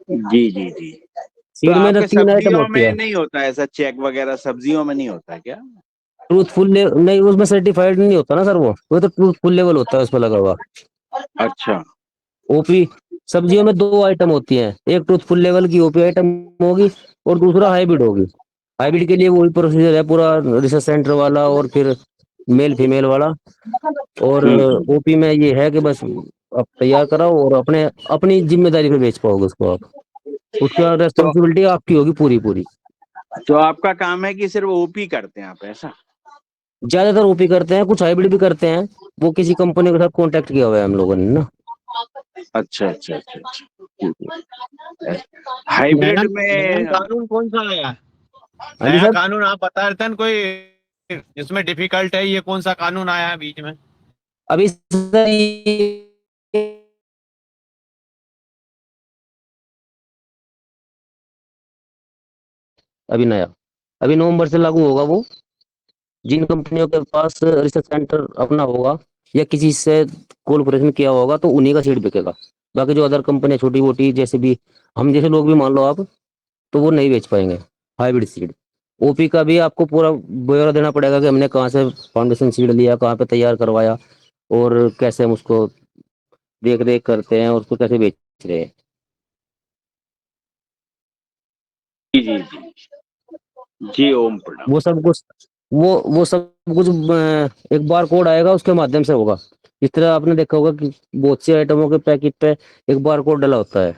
जी जी जी। तो सीड में ना आपके 3 आइटम सब्जियों होती में है। नहीं होता ऐसा चेक वगैरह? सब्जियों में नहीं होता क्या? ट्रूथफुल नहीं, उसमें सर्टिफाइड नहीं होता ना सर, वो तो ट्रूथफुल लेवल होता है उस पर लगा हुआ। अच्छा। ओपी सब्जियों में 2 आइटम होती हैं, एक ट्रूथफुल लेवल की ओपी आइटम होगी और दूसरा हाइब्रिड होगी। हाइब्रिड के लिए वही प्रोसीजर है पूरा, रिसर्च सेंटर वाला और फिर मेल फीमेल वाला। और हम्म। ओपी में ये है कि बस आप तैयार कराओ और अपने अपनी जिम्मेदारी पे बेच पाओगे उसको आप, उसका तो रेस्पॉन्सिबिलिटी आपकी होगी पूरी पूरी। तो आपका काम है कि सिर्फ ओपी करते हैं आप, ऐसा? ज्यादातर ओपी करते हैं, कुछ हाइब्रिड भी करते हैं, वो किसी कंपनी के साथ कांटेक्ट किया हुआ है हम लोगों ने ना। अच्छा अच्छा अच्छा अच्छा। नया हाइब्रिड नया में कानून कौन सा आया है? हाँ जी नया सर। कानून आप बता रहे थे ना, कोई जिसमें डिफिकल्ट है, ये कौन सा कानून आया है बीच में? अभी सर अभी नया, अभी नवंबर से लागू होगा वो। जिन कंपनियों के पास रिसर्च सेंटर अपना होगा या किसी से कोलैबोरेशन किया होगा तो उन्हीं का सीड बिकेगा। बाकी जो अदर कंपनियां छोटी मोटी जैसे भी हम जैसे लोग भी मान लो आप, तो वो नहीं बेच पाएंगे हाइब्रिड सीड। ओपी का भी आपको पूरा ब्यौरा देना पड़ेगा कि हमने कहाँ से फाउंडेशन सीड लिया, कहाँ पे तैयार करवाया और कैसे हम उसको देख रेख करते हैं और उसको कैसे बेच रहे हैं। जी जी जी जी। ओम प्रणाम। वो सब कुछ वो सब कुछ एक बार कोड आएगा उसके माध्यम से होगा। इस तरह आपने देखा होगा कि बहुत सी आइटमों के पैकेट पे एक बार कोड डला होता है,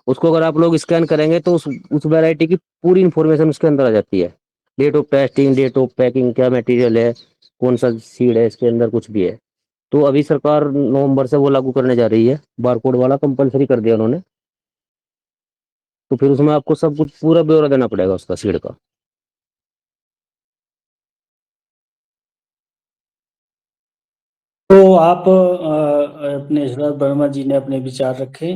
उसको अगर आप लोग स्कैन करेंगे तो उस वैरायटी की पूरी इंफॉर्मेशन उसके अंदर आ जाती है। Date of testing, date of packing, क्या मटेरियल है, कौन सा सीड है, इसके अंदर कुछ भी है। तो अभी सरकार नवंबर से वो लागू करने जा रही है, बारकोड वाला कंपलसरी कर दिया उन्होंने। तो फिर उसमें आपको सब कुछ पूरा ब्यौरा देना पड़ेगा उसका सीड का। तो आप अपने शरद वर्मा जी ने अपने विचार रखे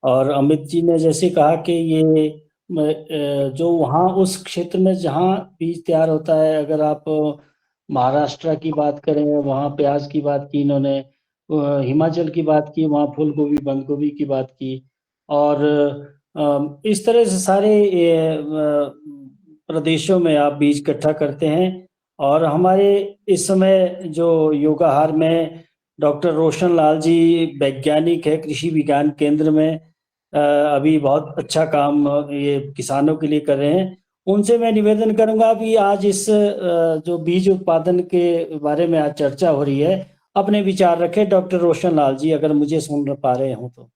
और अमित जी ने जैसे कहा कि ये जो वहाँ उस क्षेत्र में जहाँ बीज तैयार होता है, अगर आप महाराष्ट्र की बात करें वहाँ प्याज की बात की इन्होंने, हिमाचल की बात की वहाँ फूल गोभी बंद गोभी की बात की, और इस तरह से सारे प्रदेशों में आप बीज इकट्ठा करते हैं। और हमारे इस समय जो योगाहार में डॉक्टर रोशन लाल जी वैज्ञानिक है कृषि विज्ञान केंद्र में, अभी बहुत अच्छा काम ये किसानों के लिए कर रहे हैं। उनसे मैं निवेदन करूंगा कि आज इस जो बीज उत्पादन के बारे में आज चर्चा हो रही है, अपने विचार रखें डॉक्टर रोशन लाल जी, अगर मुझे सुन पा रहे हो तो।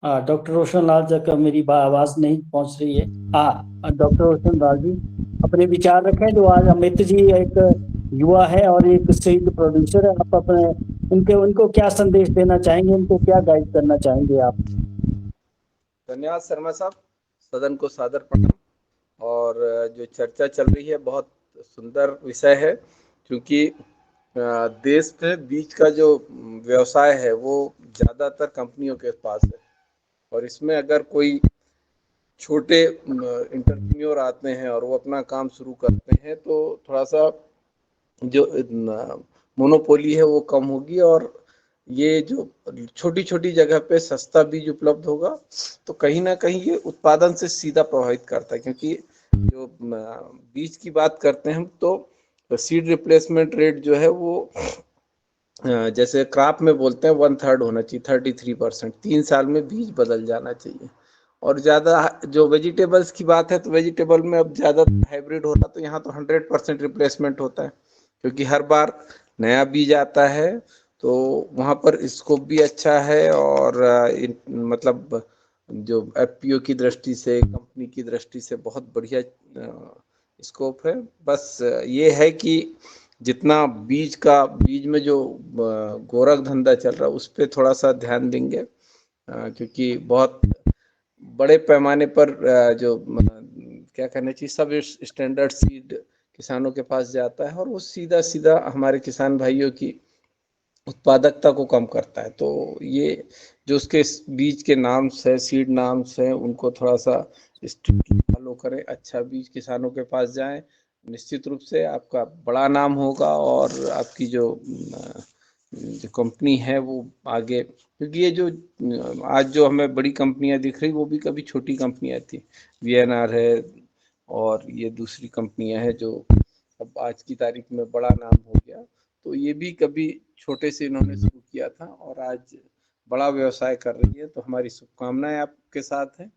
डॉक्टर रोशन लाल जी का मेरी आवाज नहीं पहुंच रही है। डॉक्टर रोशन लाल जी अपने विचार रखें। जो आज अमित जी एक युवा है और एक सीड प्रोड्यूसर है, आप अपने उनके उनको क्या संदेश देना चाहेंगे, उनको क्या गाइड करना चाहेंगे आप? धन्यवाद शर्मा साहब, सदन को सादर प्रणाम। और जो चर्चा चल रही है बहुत सुंदर विषय है, क्योंकि देश में बीज का जो व्यवसाय है वो ज़्यादातर कंपनियों के पास है, और इसमें अगर कोई छोटे इंटरप्रेन्योर आते हैं और वो अपना काम शुरू करते हैं, तो थोड़ा सा जो मोनोपोली है वो कम होगी, और ये जो छोटी छोटी जगह पे सस्ता बीज उपलब्ध होगा तो कहीं ना कहीं ये उत्पादन से सीधा प्रभावित करता है। क्योंकि जो बीज की बात करते हैं हम, तो सीड रिप्लेसमेंट रेट जो है वो जैसे क्रॉप में बोलते हैं 1/3 होना चाहिए, 33%। 3 साल में बीज बदल जाना चाहिए। और ज़्यादा जो वेजिटेबल्स की बात है, तो वेजिटेबल में अब ज़्यादा हाइब्रिड हो रहा, तो यहाँ तो 100% रिप्लेसमेंट होता है, क्योंकि हर बार नया बीज आता है, तो वहाँ पर स्कोप भी अच्छा है। और मतलब जो एफपीओ की दृष्टि से, कंपनी की दृष्टि से बहुत बढ़िया स्कोप है। बस ये है कि जितना बीज में जो गोरख धंधा चल रहा है उस पर थोड़ा सा ध्यान देंगे, क्योंकि बहुत बड़े पैमाने पर जो क्या कहना चाहिए, सब स्टैंडर्ड सीड किसानों के पास जाता है, और वो सीधा सीधा हमारे किसान भाइयों की उत्पादकता को कम करता है। तो ये जो उसके बीज के नाम्स है, सीड नाम्स है, उनको थोड़ा सा स्ट्रिक्टली फॉलो करें, अच्छा बीज किसानों के पास जाए, निश्चित रूप से आपका बड़ा नाम होगा, और आपकी जो कंपनी है वो आगे, क्योंकि ये जो आज जो हमें बड़ी कंपनियां दिख रही, वो भी कभी छोटी कंपनियां थी। वीएनआर है और ये दूसरी कंपनियां हैं जो अब आज की तारीख में बड़ा नाम हो गया। तो ये भी कभी छोटे से इन्होंने शुरू किया था और आज बड़ा व्यवसाय कर रही है। तो हमारी शुभकामनाएं आपके साथ हैं,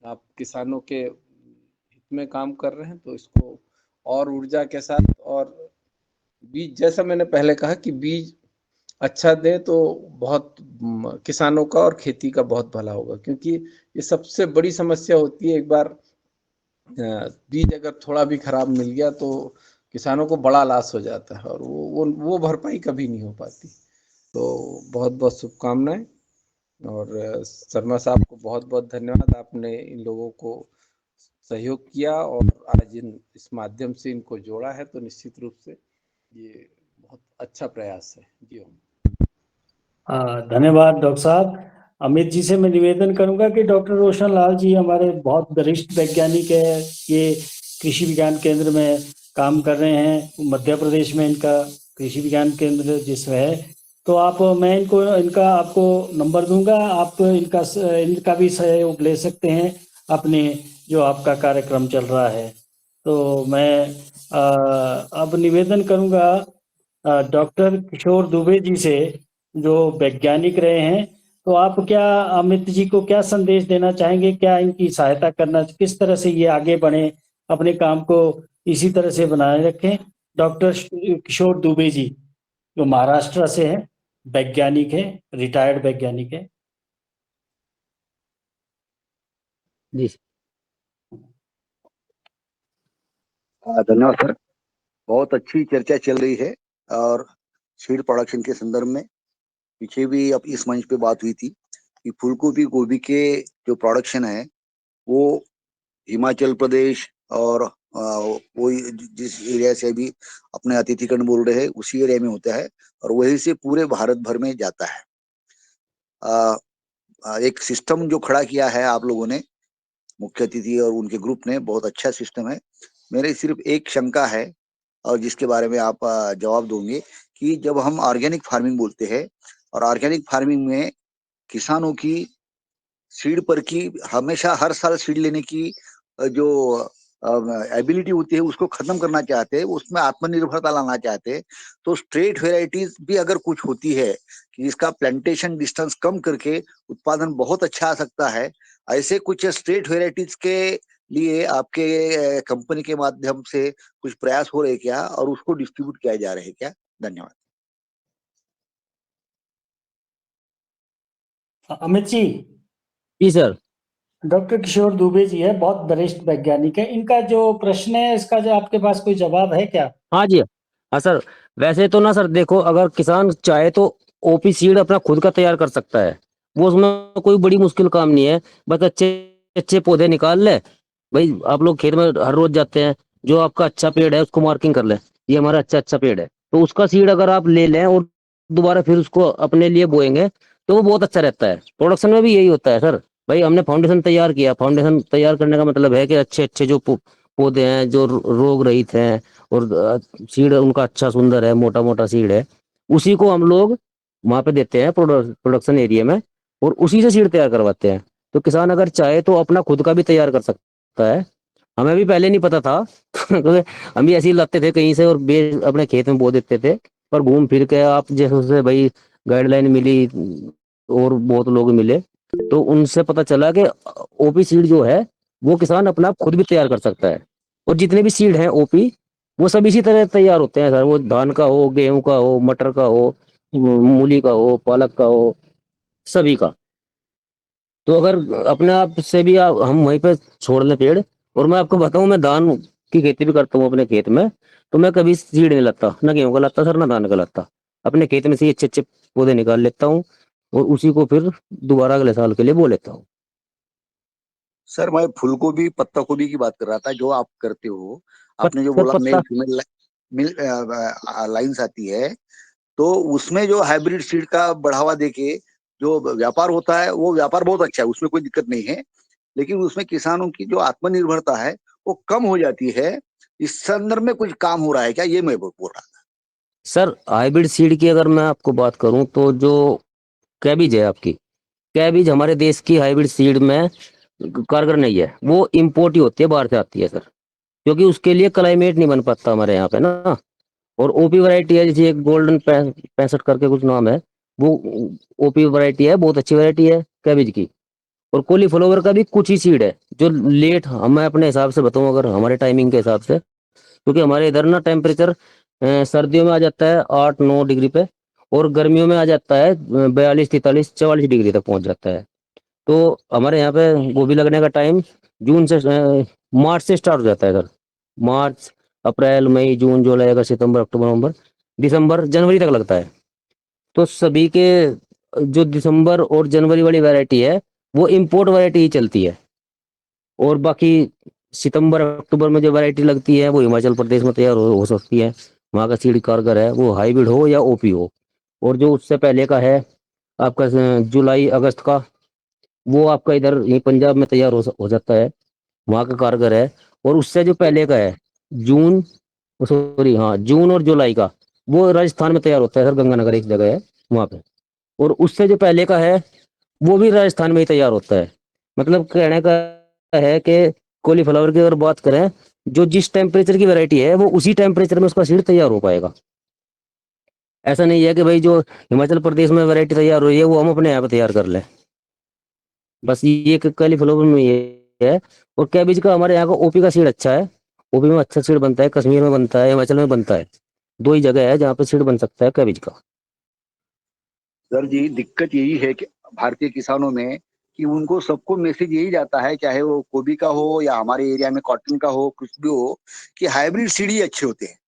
आप किसानों के हित में काम कर रहे हैं, तो इसको और ऊर्जा के साथ, और बीज जैसा मैंने पहले कहा कि बीज अच्छा दे तो बहुत किसानों का और खेती का बहुत भला होगा। क्योंकि ये सबसे बड़ी समस्या होती है, एक बार बीज अगर थोड़ा भी खराब मिल गया तो किसानों को बड़ा लॉस हो जाता है, और वो भरपाई कभी नहीं हो पाती। तो बहुत बहुत शुभकामनाएं, और शर्मा साहब को बहुत बहुत धन्यवाद, आपने इन लोगों को सहयोग किया और आज इस माध्यम से इनको जोड़ा है, तो निश्चित रूप से ये बहुत अच्छा प्रयास है। जी धन्यवाद डॉक्टर साहब। अमित जी से मैं निवेदन करूंगा कि डॉक्टर रोशन लाल जी हमारे बहुत वरिष्ठ वैज्ञानिक है, ये कृषि विज्ञान केंद्र में काम कर रहे हैं, मध्य प्रदेश में इनका कृषि विज्ञान केंद्र जिसमें है। तो मैं इनका आपको नंबर दूंगा, आप इनका भी सहयोग ले सकते हैं अपने जो आपका कार्यक्रम चल रहा है। तो मैं अब निवेदन करूंगा डॉक्टर किशोर दुबे जी से, जो वैज्ञानिक रहे हैं। तो आप क्या अमित जी को क्या संदेश देना चाहेंगे, क्या इनकी सहायता करना, किस तरह से ये आगे बढ़े, अपने काम को इसी तरह से बनाए रखें? डॉक्टर किशोर दुबे जी जो महाराष्ट्र से हैं, वैज्ञानिक है, रिटायर्ड वैज्ञानिक है। जी धन्यवाद सर। बहुत अच्छी चर्चा चल रही है और सीड प्रोडक्शन के संदर्भ में पीछे भी अब इस मंच पे बात हुई थी कि फूलगोभी गोभी के जो प्रोडक्शन है वो हिमाचल प्रदेश और वो जिस एरिया से भी अपने अतिथिगण बोल रहे हैं उसी एरिया में होता है और वहीं से पूरे भारत भर में जाता है। एक सिस्टम जो खड़ा किया है आप लोगों ने, मुख्य अतिथि और उनके ग्रुप ने, बहुत अच्छा सिस्टम है। मेरे सिर्फ एक शंका है और जिसके बारे में आप जवाब दोगे कि जब हम ऑर्गेनिक फार्मिंग बोलते हैं और ऑर्गेनिक फार्मिंग में किसानों की सीड पर की हमेशा हर साल सीड लेने की जो एबिलिटी होती है उसको खत्म करना चाहते हैं, उसमें आत्मनिर्भरता लाना चाहते हैं, तो स्ट्रेट वेराइटीज भी अगर कुछ होती है कि इसका प्लांटेशन डिस्टेंस कम करके उत्पादन बहुत अच्छा आ सकता है, ऐसे कुछ स्ट्रेट वेराइटीज के लिए आपके कंपनी के माध्यम से कुछ प्रयास हो रहे क्या और उसको डिस्ट्रीब्यूट किया जा रहे हैं क्या? धन्यवाद। अमित जी। जी सर। डॉक्टर किशोर दुबे जी है, बहुत वरिष्ठ वैज्ञानिक है। इनका जो प्रश्न है इसका जो आपके पास कोई जवाब है क्या? हाँ जी हाँ सर। वैसे तो ना सर देखो, अगर किसान चाहे तो ओपी सीड अपना खुद का तैयार कर सकता है, वो उसमें कोई बड़ी मुश्किल काम नहीं है। बस अच्छे अच्छे पौधे निकाल ले भाई, आप लोग खेत में हर रोज जाते हैं, जो आपका अच्छा पेड़ है उसको मार्किंग कर ले, ये हमारा अच्छा अच्छा पेड़ है, तो उसका सीड अगर आप ले लें और दोबारा फिर उसको अपने लिए बोएंगे तो वो बहुत अच्छा रहता है। प्रोडक्शन में भी यही होता है सर, भाई हमने फाउंडेशन तैयार किया। फाउंडेशन तैयार करने का मतलब है कि अच्छे अच्छे जो पौधे हैं जो रोग रहित हैं और सीड उनका अच्छा सुंदर है, मोटा मोटा सीड है, उसी को हम लोग वहां पे देते हैं प्रोडक्शन एरिया में, और उसी से सीड तैयार करवाते हैं। तो किसान अगर चाहे तो अपना खुद का भी तैयार कर सकता है। हमें भी पहले नहीं पता था क्योंकि हम भी ऐसे ही लाते थे कहीं से और अपने खेत में बो देते थे। पर घूम फिर के आप जैसे भाई गाइडलाइन मिली और बहुत लोग मिले, तो उनसे पता चला कि ओपी सीड जो है वो किसान अपना खुद भी तैयार कर सकता है। और जितने भी सीड हैं ओपी, वो सब इसी तरह तैयार होते हैं सर। वो धान का हो, गेहूं का हो, मटर का हो, मूली का हो, पालक का हो, सभी का। तो अगर अपने आप से भी हम वहीं पे छोड़ लें पेड़, और मैं आपको बताऊं, मैं धान की खेती भी करता हूँ अपने खेत में, तो मैं कभी सीड नहीं लाता, ना गेहूं का लाता सर, ना धान का लाता। अपने खेत में से ही अच्छे अच्छे पौधे निकाल लेता हूँ और उसी को फिर दोबारा अगले साल के लिए बो लेता हूँ। सर मैं फूल गोभी पत्ता गोभी की बात कर रहा था जो आप करते हो। आपने जो सर बोला पत्ता, मेल फीमेल लाइन्स आती है, तो उसमें जो हाइब्रिड सीड का बढ़ावा देके जो व्यापार होता है वो व्यापार बहुत अच्छा है, उसमें कोई दिक्कत नहीं है। लेकिन उसमें किसानों की जो आत्मनिर्भरता है वो कम हो जाती है। इस संदर्भ में कुछ काम हो रहा है क्या, ये मैं बोल रहा था। सर हाइब्रिड सीड की अगर मैं आपको बात करूं तो जो कैबिज है आपकी, कैबिज हमारे देश की हाइब्रिड सीड में कारगर नहीं है। वो इम्पोर्ट ही होती है, बाहर से आती है सर, क्योंकि उसके लिए क्लाइमेट नहीं बन पाता हमारे यहाँ पे ना। और ओपी वैरायटी है, जैसे एक गोल्डन 65 करके कुछ नाम है, वो ओपी वैरायटी है, बहुत अच्छी वैरायटी है कैबिज की। और कॉलीफ्लावर का भी कुछ ही सीड है जो लेट, हम मैं अपने हिसाब से बताऊं अगर हमारे टाइमिंग के हिसाब से, क्योंकि हमारे इधर ना टेम्परेचर सर्दियों में आ जाता है 8-9 डिग्री पे, और गर्मियों में आ जाता है 42-43-44 डिग्री तक पहुंच जाता है। तो हमारे यहाँ पे गोभी लगने का टाइम जून से मार्च से स्टार्ट हो जाता है सर। मार्च, अप्रैल, मई, जून, जुलाई, अगस्त, सितंबर, अक्टूबर, नवंबर, दिसंबर, जनवरी तक लगता है। तो सभी के जो दिसंबर और जनवरी वाली वैरायटी है वो इम्पोर्ट वैरायटी ही चलती है। और बाकी सितंबर अक्टूबर में जो वैरायटी लगती है वो हिमाचल प्रदेश में तैयार हो सकती है। वहाँ का सीड कारगर है, वो हाइब्रिड हो या ओपी हो। और जो उससे पहले का है आपका जुलाई अगस्त का, वो आपका इधर ये पंजाब में तैयार हो जाता है, वहाँ का कारगर है। और उससे जो पहले का है जून, सॉरी हाँ, जून और जुलाई का, वो राजस्थान में तैयार होता है सर, गंगानगर एक जगह है वहाँ पे। और उससे जो पहले का है वो भी राजस्थान में ही तैयार होता है। मतलब कहने का है कि कॉलीफ्लावर की अगर बात करें, जो जिस टेम्परेचर की वैरायटी है वो उसी टेम्परेचर में उसका सीड तैयार हो पाएगा। ऐसा नहीं है कि भाई जो हिमाचल प्रदेश में वैरायटी तैयार हो रही है वो हम अपने यहाँ पे तैयार कर लें। बस ये एक कॉलीफ्लावर में ये है। और कैबिज का हमारे यहाँ का ओपी का सीड अच्छा है। ओपी में अच्छा सीड बनता है, कश्मीर में बनता है, हिमाचल में बनता है। दो ही जगह है जहाँ पे सीड बन सकता है कैबिज का। सर जी दिक्कत यही है कि भारतीय किसानों में कि उनको सबको मैसेज यही जाता है, चाहे वो गोभी का हो या हमारे एरिया में कॉटन का हो, कुछ भी हो, कि हाइब्रिड सीड ही अच्छे होते हैं।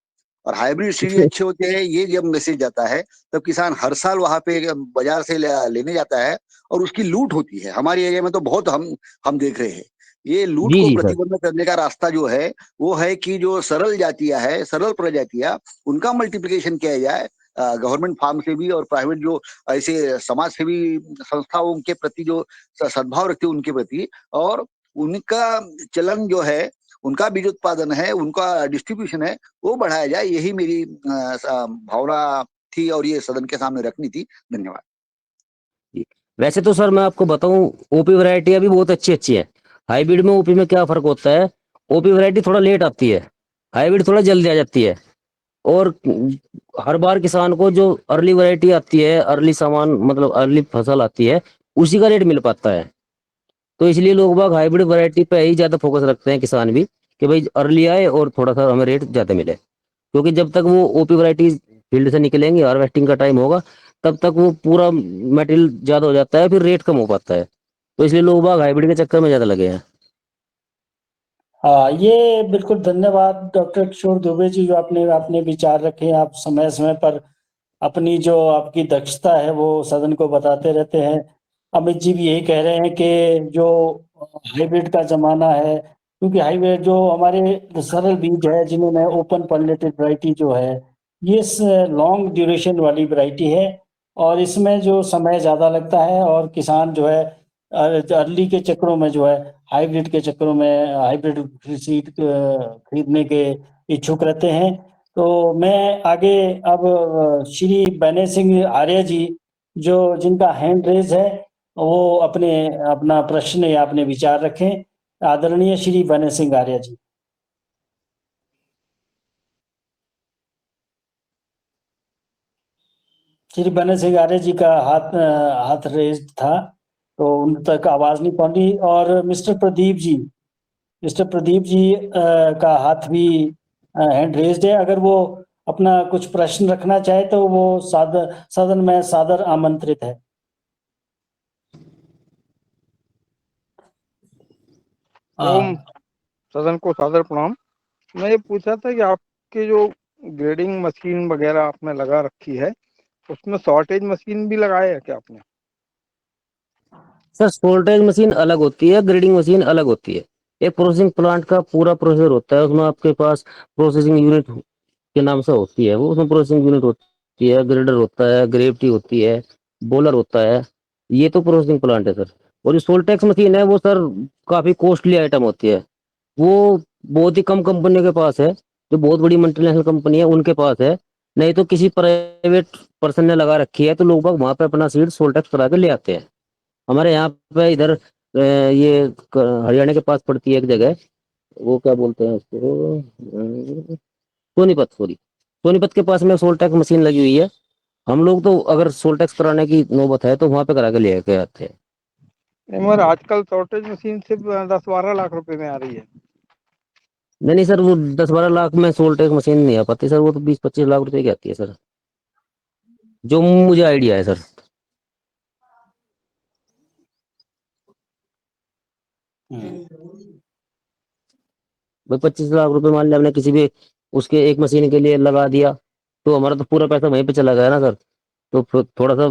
और हाइब्रिड सीड ही अच्छे होते हैं, ये जब मैसेज जाता है तब किसान हर साल वहां पे बाजार से लेने जाता है और उसकी लूट होती है। हमारे एरिया में तो बहुत हम देख रहे हैं। ये लूट जी को जी सर। प्रतिबंध करने का रास्ता जो है वो है कि जो सरल जातियां है, सरल प्रजातियां, उनका मल्टीप्लिकेशन किया जाए। गवर्नमेंट फार्म से भी और प्राइवेट जो ऐसे समाज सेवी संस्थाओं के प्रति जो सद्भाव रखते हैं उनके प्रति, और उनका चलन जो है, उनका बीज उत्पादन है, उनका डिस्ट्रीब्यूशन है, वो बढ़ाया जाए। यही मेरी भावना थी और ये सदन के सामने रखनी थी। धन्यवाद। जी। वैसे तो सर मैं आपको बताऊं, ओपी वैरायटी अभी बहुत अच्छी अच्छी है। हाइब्रिड में ओपी में क्या फर्क होता है, ओपी वैरायटी थोड़ा लेट आती है, हाइब्रिड थोड़ा जल्दी आ जाती है। और हर बार किसान को जो अर्ली वैरायटी आती है, अर्ली सामान मतलब अर्ली फसल आती है, उसी का रेट मिल पाता है। तो इसलिए लोग बाग हाइब्रिड वैरायटी पे ही ज्यादा फोकस रखते हैं, किसान भी, कि भाई अर्ली आए और थोड़ा सा हमें रेट ज्यादा मिले। क्योंकि जब तक वो ओपी वैरायटी फील्ड से निकलेंगे, हार्वेस्टिंग का टाइम होगा, तब तक वो पूरा मटेरियल ज्यादा हो जाता है, फिर रेट कम हो पाता है। तो इसलिए लोग बाग हाइब्रिड के चक्कर में ज्यादा लगे हैं। हाँ, ये बिल्कुल धन्यवाद डॉक्टर किशोर दुबे जी, जो आपने अपने विचार रखे। आप समय समय पर अपनी जो आपकी दक्षता है वो सदन को बताते रहते हैं। अमित जी भी यही कह रहे हैं कि जो हाइब्रिड का जमाना है, क्योंकि हाइब्रिड जो हमारे सरल बीज है जिन्होंने ओपन पॉलिनेटेड वैरायटी जो है, ये लॉन्ग ड्यूरेशन वाली वैरायटी है और इसमें जो समय ज़्यादा लगता है और किसान जो है अर्ली के चक्करों में जो है हाइब्रिड के चक्करों में हाइब्रिड सीड खरीदने के इच्छुक रहते हैं। तो मैं आगे अब श्री बने सिंह आर्य जी जो जिनका हैंड रेज है वो अपना प्रश्न या अपने विचार रखें। आदरणीय श्री बने सिंह आर्य जी। श्री बने सिंह आर्य जी का हाथ रेज था तो उन तक आवाज नहीं पहुंची। और मिस्टर प्रदीप जी का हाथ भी हैंड रेज्ड है। अगर वो अपना कुछ प्रश्न रखना चाहे तो वो सदन में सादर आमंत्रित है। ओम सदन को सादर प्रणाम। मैं ये पूछा था कि आपके जो ग्रेडिंग मशीन वगैरह आपने लगा रखी है उसमें शॉर्टेज मशीन भी लगाया है क्या आपने? सर सोल्टेज मशीन अलग होती है, ग्रेडिंग मशीन अलग होती है। एक प्रोसेसिंग प्लांट का पूरा प्रोसेसर होता है, उसमें आपके पास प्रोसेसिंग यूनिट के नाम से होती है, वो उसमें प्रोसेसिंग यूनिट होती है, ग्रेडर होता है, ग्रेविटी होती है, बॉलर होता है। ये तो प्रोसेसिंग प्लांट है सर। और जो सोल्टेक्स मशीन है वो सर काफी कॉस्टली आइटम होती है। वो बहुत ही कम कंपनियों के पास है, जो बहुत बड़ी मल्टीनेशनल कंपनी है उनके पास है। नहीं तो किसी प्राइवेट पर्सन ने लगा रखी है तो लोग बाग वहां पे अपना सीड सोल्टेक्स करा के ले आते हैं। हमारे यहाँ पे इधर ये हरियाणा के पास पड़ती है एक जगह, वो क्या बोलते हैं उसको, सोनीपत, सॉरी, सोनीपत के पास में सोल्टेक्स मशीन लगी हुई है। हम लोग तो अगर सोल्टेक्स कराने की नौबत है तो वहां पे करा के ले के आते हैं। मगर आजकल शॉर्टेज मशीन सिर्फ 10-12 लाख रुपए में आ रही है। नहीं सर, वो 10-12 लाख में सोल्टेक्स मशीन नहीं आ पाती सर, वो तो 20-25 लाख रुपए की आती है सर, जो मुझे आइडिया है सर। भाई 25 लाख रुपए मान लिया हमने किसी भी उसके एक मशीन के लिए लगा दिया तो हमारा तो पूरा पैसा वहीं पे चला गया ना सर। तो फिर थोड़ा सा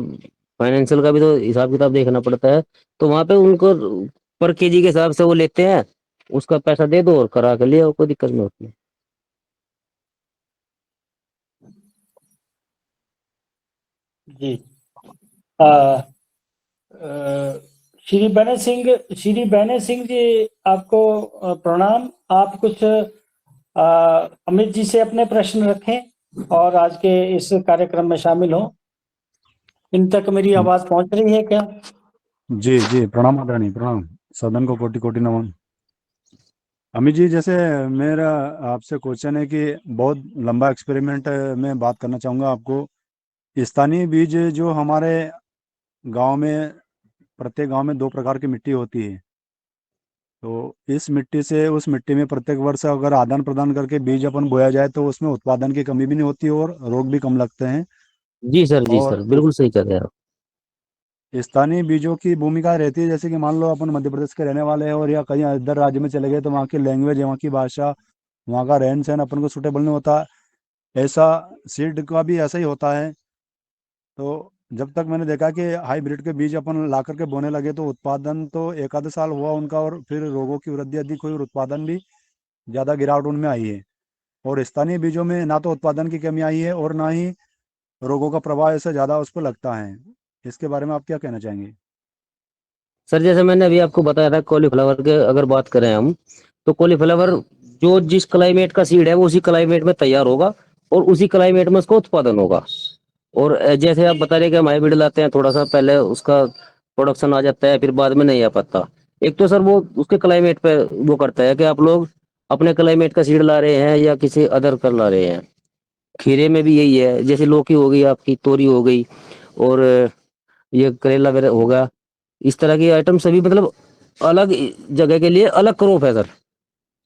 फाइनेंशियल का भी तो हिसाब किताब देखना पड़ता है। तो वहां पे उनको पर केजी के हिसाब से वो लेते हैं, उसका पैसा दे दो और करा के ले आओ, कोई दिक्कत नहीं होती। जी आ, श्री बने सिंह जी आपको प्रणाम। आप कुछ अमित जी से अपने प्रश्न रखें और आज के इस कार्यक्रम में शामिल हों। इन तक मेरी आवाज पहुंच रही है क्या? जी जी, प्रणाम आदरणीय, प्रणाम। सदन को कोटि कोटि नमन। अमित जी, जैसे मेरा आपसे क्वेश्चन है कि बहुत लंबा एक्सपेरिमेंट में बात करना चाहूँगा आपको। स्थानीय बीज जो हमारे गांव में, प्रत्येक गांव में 2 प्रकार की मिट्टी होती है, तो इस मिट्टी से उस मिट्टी में प्रत्येक वर्ष अगर आदान प्रदान करके बीज अपन बोया जाए तो उसमें उत्पादन की कमी भी नहीं होती और रोग भी कम लगते हैं। जी सर, जी और सर, बिल्कुल सही कह रहे हैं आप। स्थानीय बीजों की भूमिका रहती है, जैसे कि मान लो अपन मध्य प्रदेश के रहने वाले हैं और या कहीं अदर राज्य में चले गए तो वहाँ की लैंग्वेज, वहाँ की भाषा, वहाँ का रहन सहन अपन को सूटेबल नहीं होता। ऐसा सीड का भी ऐसा ही होता है। तो जब तक मैंने देखा कि हाइब्रिड के बीज अपन ला करके बोने लगे तो उत्पादन तो एक आधे साल हुआ उनका और फिर रोगों की वृद्धि अधिक हुई और उत्पादन भी ज़्यादा गिरावट उनमें आई है। और स्थानीय बीजों में ना तो उत्पादन की कमी आई है और ना ही रोगों का प्रभाव ऐसा ज़्यादा उस पर लगता है। इसके बारे में आप क्या कहना चाहेंगे? सर जैसे मैंने अभी आपको बताया था, कॉलीफ्लावर के अगर बात करें हम, तो कॉलीफ्लावर जो जिस क्लाइमेट का सीड है वो उसी क्लाइमेट में तैयार होगा और उसी क्लाइमेट में उसका उत्पादन होगा। और जैसे आप बता रहे कि हम हाइब्रिड लाते हैं, थोड़ा सा पहले उसका प्रोडक्शन आ जाता है फिर बाद में नहीं आ पाता। एक तो सर वो उसके क्लाइमेट पे वो करता है कि आप लोग अपने क्लाइमेट का सीड ला रहे हैं या किसी अदर कर ला रहे हैं। खीरे में भी यही है, जैसे लौकी हो गई, आपकी तोरी हो गई, और ये करेला वगैरह होगा। इस तरह की आइटम सभी मतलब अलग जगह के लिए अलग क्रॉप है सर।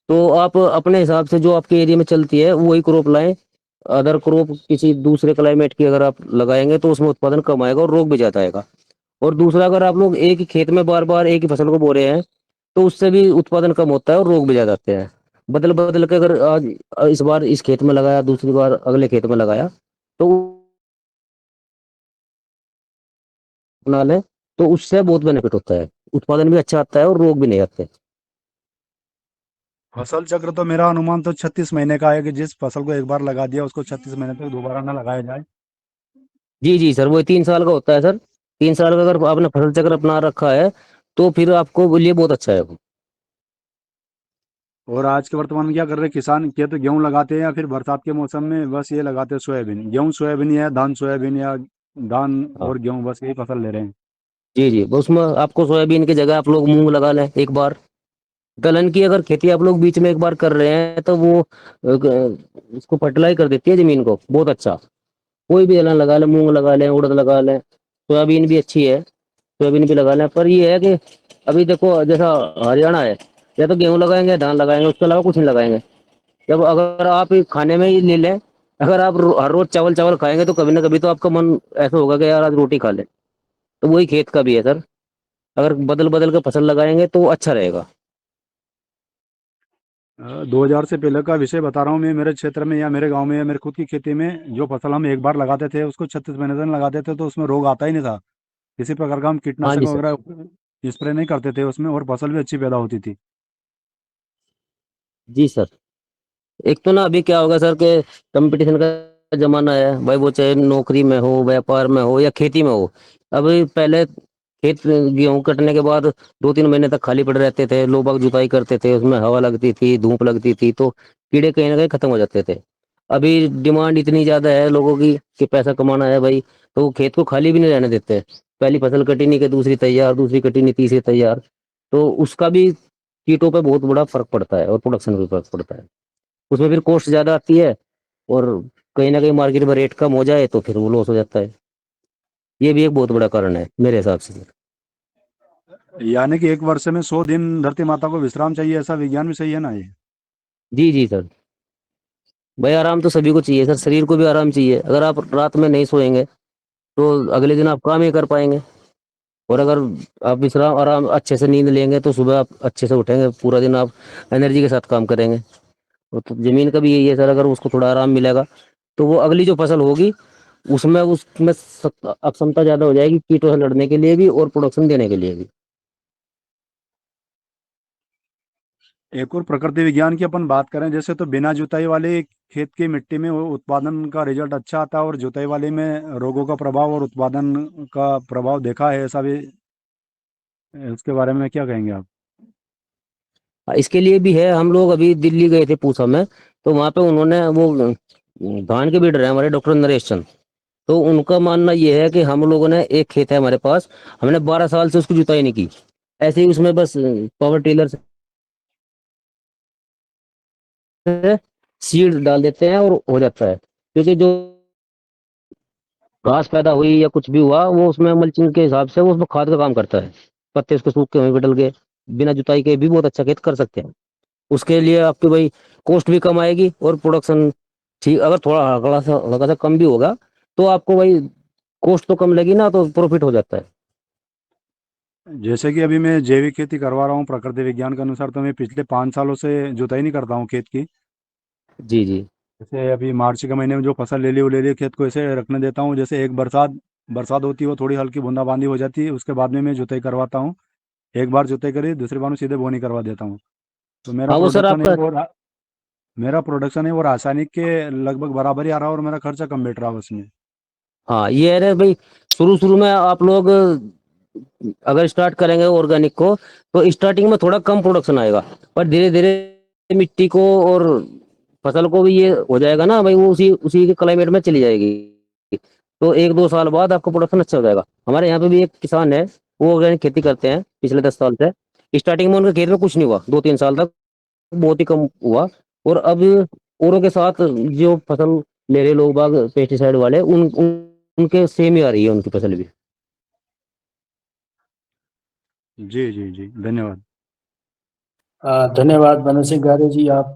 तो आप अपने हिसाब से जो आपके एरिया में चलती है वही क्रॉप लाएं। अदर क्रॉप किसी दूसरे क्लाइमेट की अगर आप लगाएंगे तो उसमें उत्पादन कम आएगा और रोग भी ज्यादा आएगा। और दूसरा, अगर आप लोग एक ही खेत में बार बार एक ही फसल को बो रहे हैं तो उससे भी उत्पादन कम होता है और रोग भी ज्यादा आते हैं। बदल बदल के अगर आज इस बार इस खेत में लगाया, दूसरी बार अगले खेत में लगाया, तो अपना लें तो उससे बहुत बेनिफिट होता है, उत्पादन भी अच्छा आता है और रोग भी नहीं आते। फसल चक्र तो मेरा अनुमान तो 36 महीने का है कि जिस फसल को एक बार लगा दिया उसको 36 महीने तक दोबारा ना लगाया जाए। जी जी सर, वो 3 साल का होता है सर। 3 साल का अगर आपने फसल चक्र अपना रखा है तो फिर आपको लिए बहुत अच्छा है वो। और आज के वर्तमान में क्या कर रहे हैं किसान, क्या तो गेहूं लगाते हैं या फिर बरसात के मौसम में बस ये लगाते हैं सोयाबीन, गेहूं सोयाबीन या धान सोयाबीन या धान हाँ और गेहूं, बस यही फसल ले रहे हैं। जी जी, बस उसमें आपको सोयाबीन की जगह आप लोग मूंग लगा लें एक बार। दलहन की अगर खेती आप लोग बीच में एक बार कर रहे हैं तो वो उसको फर्टिलाइज कर देती है जमीन को बहुत अच्छा। कोई भी दलहन लगा लें, मूंग लगा लें, उड़द लगा लें, सोयाबीन भी अच्छी है, सोयाबीन भी लगा लें। पर ये है कि अभी देखो जैसा हरियाणा है, या तो गेहूं लगाएंगे, धान लगाएंगे, उसके अलावा कुछ नहीं लगाएंगे। जब अगर आप खाने में ही ले लें, अगर आप हर रोज चावल चावल खाएंगे तो कभी ना कभी तो आपका मन ऐसा होगा कि यार आज रोटी खा ले। तो वही खेत का भी है सर, अगर बदल बदल के फसल लगाएंगे तो वो अच्छा रहेगा। 2000 से पहले का विषय बता रहा हूँ मैं, मेरे क्षेत्र में या मेरे गांव में या मेरे खुद की खेती में जो फसल हम एक बार लगाते थे उसको 36 महीने तक लगाते थे, तो उसमें रोग आता ही नहीं था। किसी प्रकार का हम हाँ कीटनाशक जी सर। वगैरह स्प्रे नहीं करते थे उसमें, और फसल भी अच्छी पैदा होती थी। जी सर। एक तो ना अभी क्या होगा सर के कंपटीशन का जमाना है भाई, वो चाहे नौकरी में हो, व्यापार में हो या खेती में हो। अभी पहले खेत गेहूं कटने के बाद 2-3 महीने तक खाली पड़े रहते थे, लोग बाग जुताई करते थे, उसमें हवा लगती थी, धूप लगती थी, तो कीड़े कहीं ना कहीं खत्म हो जाते थे। अभी डिमांड इतनी ज्यादा है लोगों की कि पैसा कमाना है भाई, तो वो खेत को खाली भी नहीं रहने देते। पहली फसल कटी नहीं कि दूसरी तैयार, दूसरी कटी नहीं तीसरी तैयार। तो उसका भी कीटों पे बहुत बड़ा फर्क पड़ता है और प्रोडक्शन पे फर्क पड़ता है। उसमें फिर कॉस्ट ज्यादा आती है, और कहीं ना कहीं मार्केट में रेट कम हो जाए तो फिर वो लॉस हो जाता है। ये भी एक बहुत बड़ा कारण है मेरे हिसाब से। यानी कि एक वर्ष में 100 दिन धरती माता को विश्राम चाहिए, ऐसा विज्ञान में सही है ना ये? जी जी सर। भाई आराम तो सभी को चाहिए सर, शरीर को भी आराम चाहिए। अगर आप रात में नहीं सोएंगे तो अगले दिन आप काम ही कर पाएंगे। और अगर आप विश्राम आराम अच्छे से नींद लेंगे तो सुबह आप अच्छे से उठेंगे, पूरा दिन आप एनर्जी के साथ काम करेंगे। और तो जमीन का भी यही है सर, अगर उसको थोड़ा आराम मिलेगा तो वो अगली जो फसल होगी उसमें उसमें अक्षमता ज्यादा हो जाएगी कीटों से लड़ने के लिए भी और प्रोडक्शन देने के लिए भी। एक और प्रकृति विज्ञान की अपन बात करें जैसे, तो बिना जुताई वाले खेत की मिट्टी में वो उत्पादन का रिजल्ट अच्छा आता है, और जुताई वाले में रोगों का प्रभाव और उत्पादन का प्रभाव देखा है, ऐसा भी उसके बारे में क्या कहेंगे आप? इसके लिए भी है। हम लोग अभी दिल्ली गए थे पूसा में, तो वहां पे उन्होंने वो धान के बीज रहे हैं हमारे डॉक्टर नरेश चंद। तो उनका मानना ये है कि हम लोगों ने एक खेत है हमारे पास, हमने 12 साल से उसकी जुताई नहीं की, ऐसे ही उसमें बस पावर टिलर से सीड डाल देते हैं और हो जाता है। क्योंकि जो घास पैदा हुई या कुछ भी हुआ वो उसमें मल्चिंग के हिसाब से वो उसमें खाद का काम करता है। पत्ते उसके सूख के वहीं पे डल गए, बिना जुताई के भी बहुत अच्छा खेत कर सकते हैं। उसके लिए आपकी भाई कॉस्ट भी कम आएगी और प्रोडक्शन ठीक, अगर थोड़ा हल्का सा कम भी होगा तो आपको भाई कॉस्ट तो कम लगी ना, तो प्रॉफिट हो जाता है। जैसे कि अभी मैं जैविक खेती करवा रहा हूँ प्रकृति विज्ञान के अनुसार, तो मैं पिछले 5 सालों से जुताई नहीं करता हूँ खेत की। जी जी। जैसे अभी मार्च के महीने में जो फसल ले ली खेत को ऐसे रखने देता हूँ, जैसे एक बरसात बरसात होती है, वो थोड़ी हल्की बूंदाबांदी हो जाती है, उसके बाद में मैं जुताई करवाता हूँ। एक बार जुताई करी, दूसरी बार में सीधे बोनी करवा देता हूँ। तो हाँ वो सर आपका, मेरा प्रोडक्शन है वो रासायनिक के लगभग बराबर ही आ रहा है, और मेरा खर्चा कम बैठ रहा है उसमें। हाँ ये है रे भाई, शुरू शुरू में आप लोग अगर स्टार्ट करेंगे ऑर्गेनिक को तो स्टार्टिंग में थोड़ा कम प्रोडक्शन आएगा, पर धीरे धीरे मिट्टी को और फसल को भी ये हो जाएगा ना भाई, वो उसी उसी के क्लाइमेट में चली जाएगी। तो 1-2 साल बाद आपका प्रोडक्शन अच्छा हो जाएगा। हमारे यहाँ पे भी एक किसान है, वो ऑर्गेनिक खेती करते हैं पिछले 10 साल से। स्टार्टिंग में उनके खेत में कुछ नहीं हुआ, 2-3 साल तक बहुत ही कम हुआ। और अब औरों के साथ जो फसल ले रहे लोग बाग पेस्टिसाइड वाले उनके सेम ही आ रही है उनकी फसल भी। जी जी जी, धन्यवाद। धन्यवाद मनोज सिंह गारे जी, आप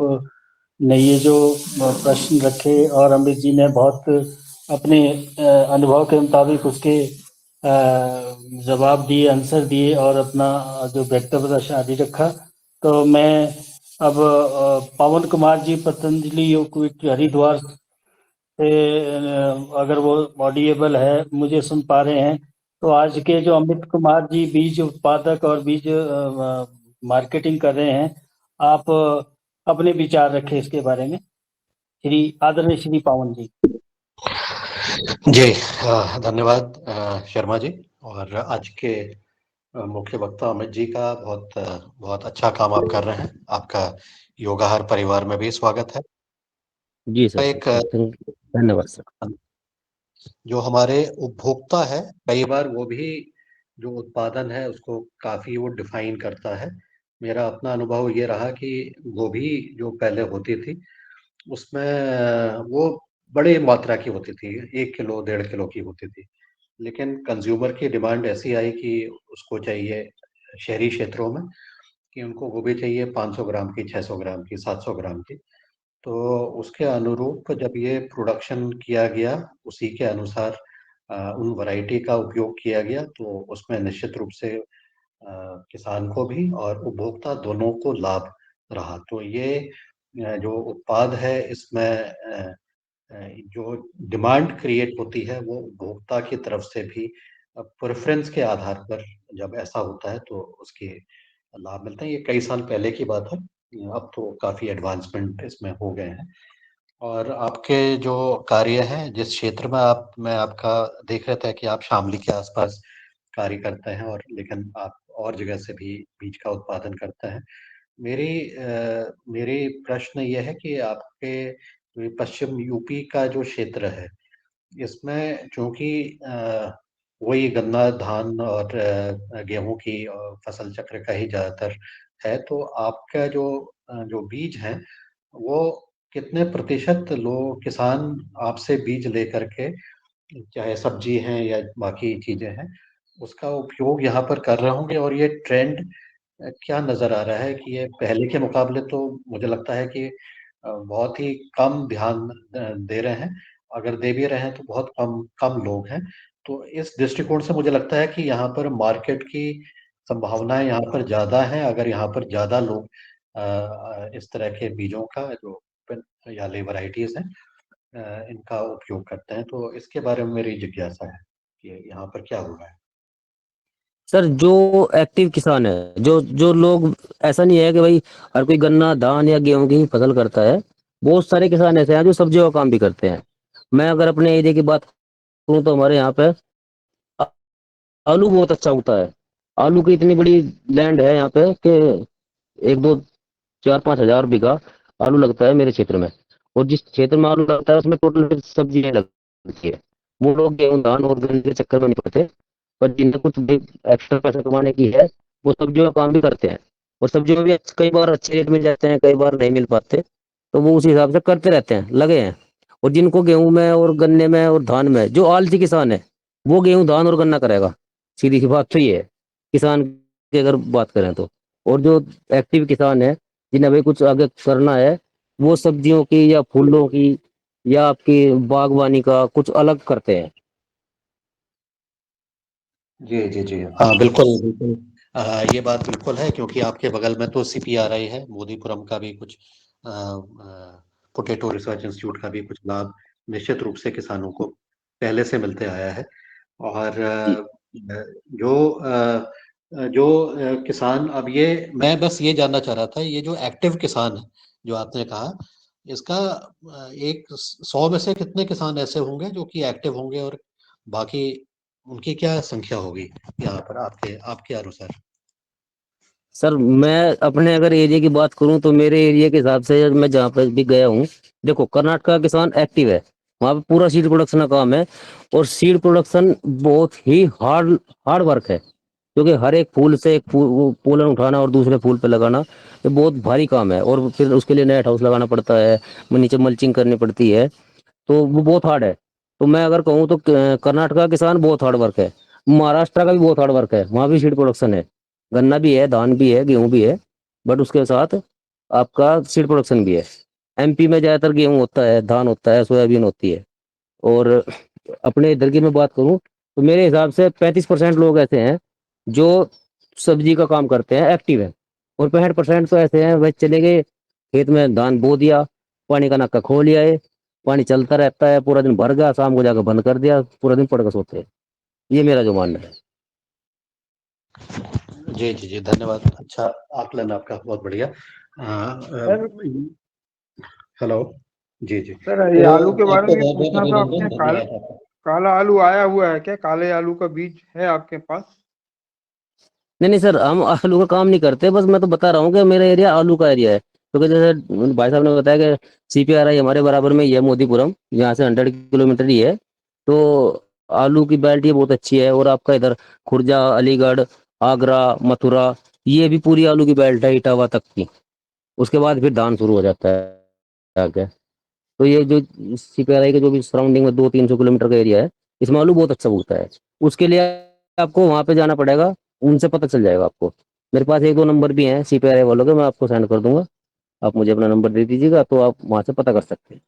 ने ये जो प्रश्न रखे और अमृत जी ने बहुत अपने अनुभव के मुताबिक उसके जवाब दिए, आंसर दिए और अपना जो व्यक्तिगत आदि रखा। तो मैं अब पवन कुमार जी पतंजलि योगपीठ हरिद्वार से, अगर वो ऑडिएबल है, मुझे सुन पा रहे हैं, तो आज के जो अमित कुमार जी बीज उत्पादक और बीज मार्केटिंग कर रहे हैं, आप अपने विचार रखें इसके बारे में। श्री आदरणीय श्री पावन जी। जी धन्यवाद शर्मा जी। और आज के मुख्य वक्ता अमित जी का बहुत अच्छा काम आप कर रहे हैं। आपका योगाहार परिवार में भी स्वागत है। जी सर, एक धन्यवाद सर। जो हमारे उपभोक्ता है, कई बार वो भी जो उत्पादन है उसको काफी वो डिफाइन करता है। मेरा अपना अनुभव ये रहा कि गोभी जो पहले होती थी उसमें वो बड़ी मात्रा की होती थी, 1 किलो 1.5 किलो की होती थी। लेकिन कंज्यूमर की डिमांड ऐसी आई कि उसको चाहिए शहरी क्षेत्रों में कि उनको गोभी चाहिए 500 ग्राम की, 600 ग्राम की, 700 ग्राम की। तो उसके अनुरूप जब ये प्रोडक्शन किया गया, उसी के अनुसार उन वैरायटी का उपयोग किया गया, तो उसमें निश्चित रूप से किसान को भी और उपभोक्ता दोनों को लाभ रहा। तो ये जो उत्पाद है इसमें जो डिमांड क्रिएट होती है वो उपभोक्ता की तरफ से भी प्रेफरेंस के आधार पर जब ऐसा होता है तो उसके लाभ मिलते हैं। ये कई साल पहले की बात है, अब तो काफी एडवांसमेंट इसमें हो गए हैं। और आपके जो कार्य हैं, जिस क्षेत्र में मैं आपका देख रहा था कि आप शामली के आसपास कार्य करते हैं, और लेकिन आप और जगह से भी बीज का उत्पादन करते हैं। मेरी प्रश्न ये है कि आपके जो पश्चिम यूपी का जो क्षेत्र है, इसमें चूंकि वही गन्ना, धान और गेहूं की फसल चक्र का ही ज्यादातर है, तो आपका जो बीज है वो कितने प्रतिशत लोग किसान आपसे बीज लेकर के, चाहे सब्जी हैं या बाकी चीजें हैं, उसका उपयोग यहाँ पर कर रहे होंगे? और ये ट्रेंड क्या नजर आ रहा है कि ये पहले के मुकाबले तो मुझे लगता है कि बहुत ही कम ध्यान दे रहे हैं। अगर दे भी रहे हैं तो बहुत कम कम लोग हैं। तो इस दृष्टिकोण से मुझे लगता है कि यहाँ पर मार्केट की संभावनाएं यहाँ पर ज्यादा हैं, अगर यहाँ पर ज्यादा लोग इस तरह के बीजों का जो या वैरायटीज हैं इनका उपयोग करते हैं। तो इसके बारे में मेरी जिज्ञासा है कि यहाँ पर क्या हो रहा है। सर, जो एक्टिव किसान है, जो जो लोग, ऐसा नहीं है कि भाई हर कोई गन्ना, धान या गेहूं की ही फसल करता है। बहुत सारे किसान ऐसे हैं जो सब्जियों का काम भी करते हैं। मैं अगर अपने एरिया की बात करूँ तो हमारे यहाँ पे आ- आलू बहुत अच्छा उगता है। आलू की इतनी बड़ी लैंड है यहाँ पे कि 1, 2, 4, 5 हजार बीघा आलू लगता है मेरे क्षेत्र में। और जिस क्षेत्र में आलू लगता है उसमें टोटल सब्जियां लगती है। वो लोग गेहूं, धान और गन्ने के चक्कर में नहीं पड़ते। पर जिन्हें कुछ भी एक्स्ट्रा पैसा कमाने की है, वो सब्जियों का काम भी करते हैं। और सब्जियों में भी कई बार अच्छे रेट मिल जाते हैं, कई बार नहीं मिल पाते। तो वो उस हिसाब से करते रहते हैं, लगे हैं। और जिनको गेहूं में और गन्ने में और धान में, जो आलसी किसान है वो गेहूं, धान और गन्ना करेगा। सीधी सी बात तो ये है किसान की अगर बात करें तो। और जो एक्टिव किसान है, जिन्हें भाई कुछ आगे करना है, वो सब्जियों की या फूलों की या आपकी बागवानी का कुछ अलग करते हैं। जी जी जी, हाँ बिल्कुल बिल्कुल। ये बात बिल्कुल है, क्योंकि आपके बगल में तो CPRI है, मोदीपुरम का भी कुछ पोटैटो रिसर्च इंस्टीट्यूट का भी कुछ लाभ निश्चित रूप से किसानों को पहले से मिलते आया है। और किसान, अब ये मैं बस ये जानना चाह रहा था, ये जो एक्टिव किसान है जो आपने कहा, इसका 100 में से कितने किसान ऐसे होंगे जो कि एक्टिव होंगे, और बाकी उनकी क्या संख्या होगी यहाँ पर आपके आपके अनुसार? सर, मैं अपने अगर एरिया की बात करूं तो मेरे एरिया के हिसाब से मैं जहाँ पर भी गया हूँ, देखो कर्नाटक का किसान एक्टिव है। वहाँ पे पूरा सीड प्रोडक्शन का काम है। और सीड प्रोडक्शन बहुत ही हार्ड हार्ड वर्क है। क्योंकि हर एक फूल से एक वो पोलन उठाना और दूसरे फूल पे लगाना, ये बहुत भारी काम है। और फिर उसके लिए नेट हाउस लगाना पड़ता है, नीचे मल्चिंग करनी पड़ती है। तो वो बहुत हार्ड है। तो मैं अगर कहूँ तो कर्नाटक का किसान बहुत हार्ड वर्क है। महाराष्ट्र का भी बहुत हार्ड वर्क है, वहाँ भी सीड प्रोडक्शन है। गन्ना भी है, धान भी है, गेहूं भी है। बट उसके साथ आपका सीड प्रोडक्शन भी है। MP में ज्यादातर गेहूं होता है, धान होता है, सोयाबीन होती है। और अपने इधर की मैं बात करूं तो मेरे हिसाब से 35% लोग ऐसे हैं जो सब्जी का काम करते हैं, एक्टिव है। और 65% तो ऐसे हैं भाई चले गए खेत में, धान बो दिया, पानी का नक्का खोल लिया है, पानी चलता रहता है, पूरा दिन भर गया, शाम को जाकर बंद कर दिया, पूरा दिन पड़ के सोते हैं। ये मेरा जो मानना है। जी जी जी, धन्यवाद। अच्छा आकलन आपका, बहुत बढ़िया। Sir hello. जी जी, सर, ये तो आलू के बारे आपको में बहुत बहुत पूछना था आपने, अभिनंदन, धन्यवाद आपका। काला आलू आया हुआ है क्या? काले आलू का बीज है आपके पास? नहीं नहीं सर, हम आलू का काम नहीं करते, बस मैं तो बता रहा हूँ कि मेरा एरिया आलू का एरिया है, क्योंकि जैसे भाई साहब ने बताया कि CPRI हमारे बराबर में ही है, मोदीपुरम यहाँ से 100 किलोमीटर ही है। तो आलू की बेल्ट ये बहुत अच्छी है, और आपका इधर खुर्जा, अलीगढ़, आगरा, मथुरा, ये भी पूरी आलू की बेल्ट है इटावा तक की। उसके बाद फिर धान शुरू हो जाता है आगे। तो ये जो CPRI के जो भी सराउंडिंग में 200-300 किलोमीटर का एरिया है, इसमें आलू बहुत अच्छा उगता है। उसके लिए आपको वहां पे जाना पड़ेगा, उनसे पता चल जाएगा आपको। मेरे पास 1-2 नंबर भी हैं CPRI वालों के, मैं आपको सेंड कर दूंगा, आप मुझे अपना नंबर दे दीजिएगा तो आप वहां से पता कर सकते हैं।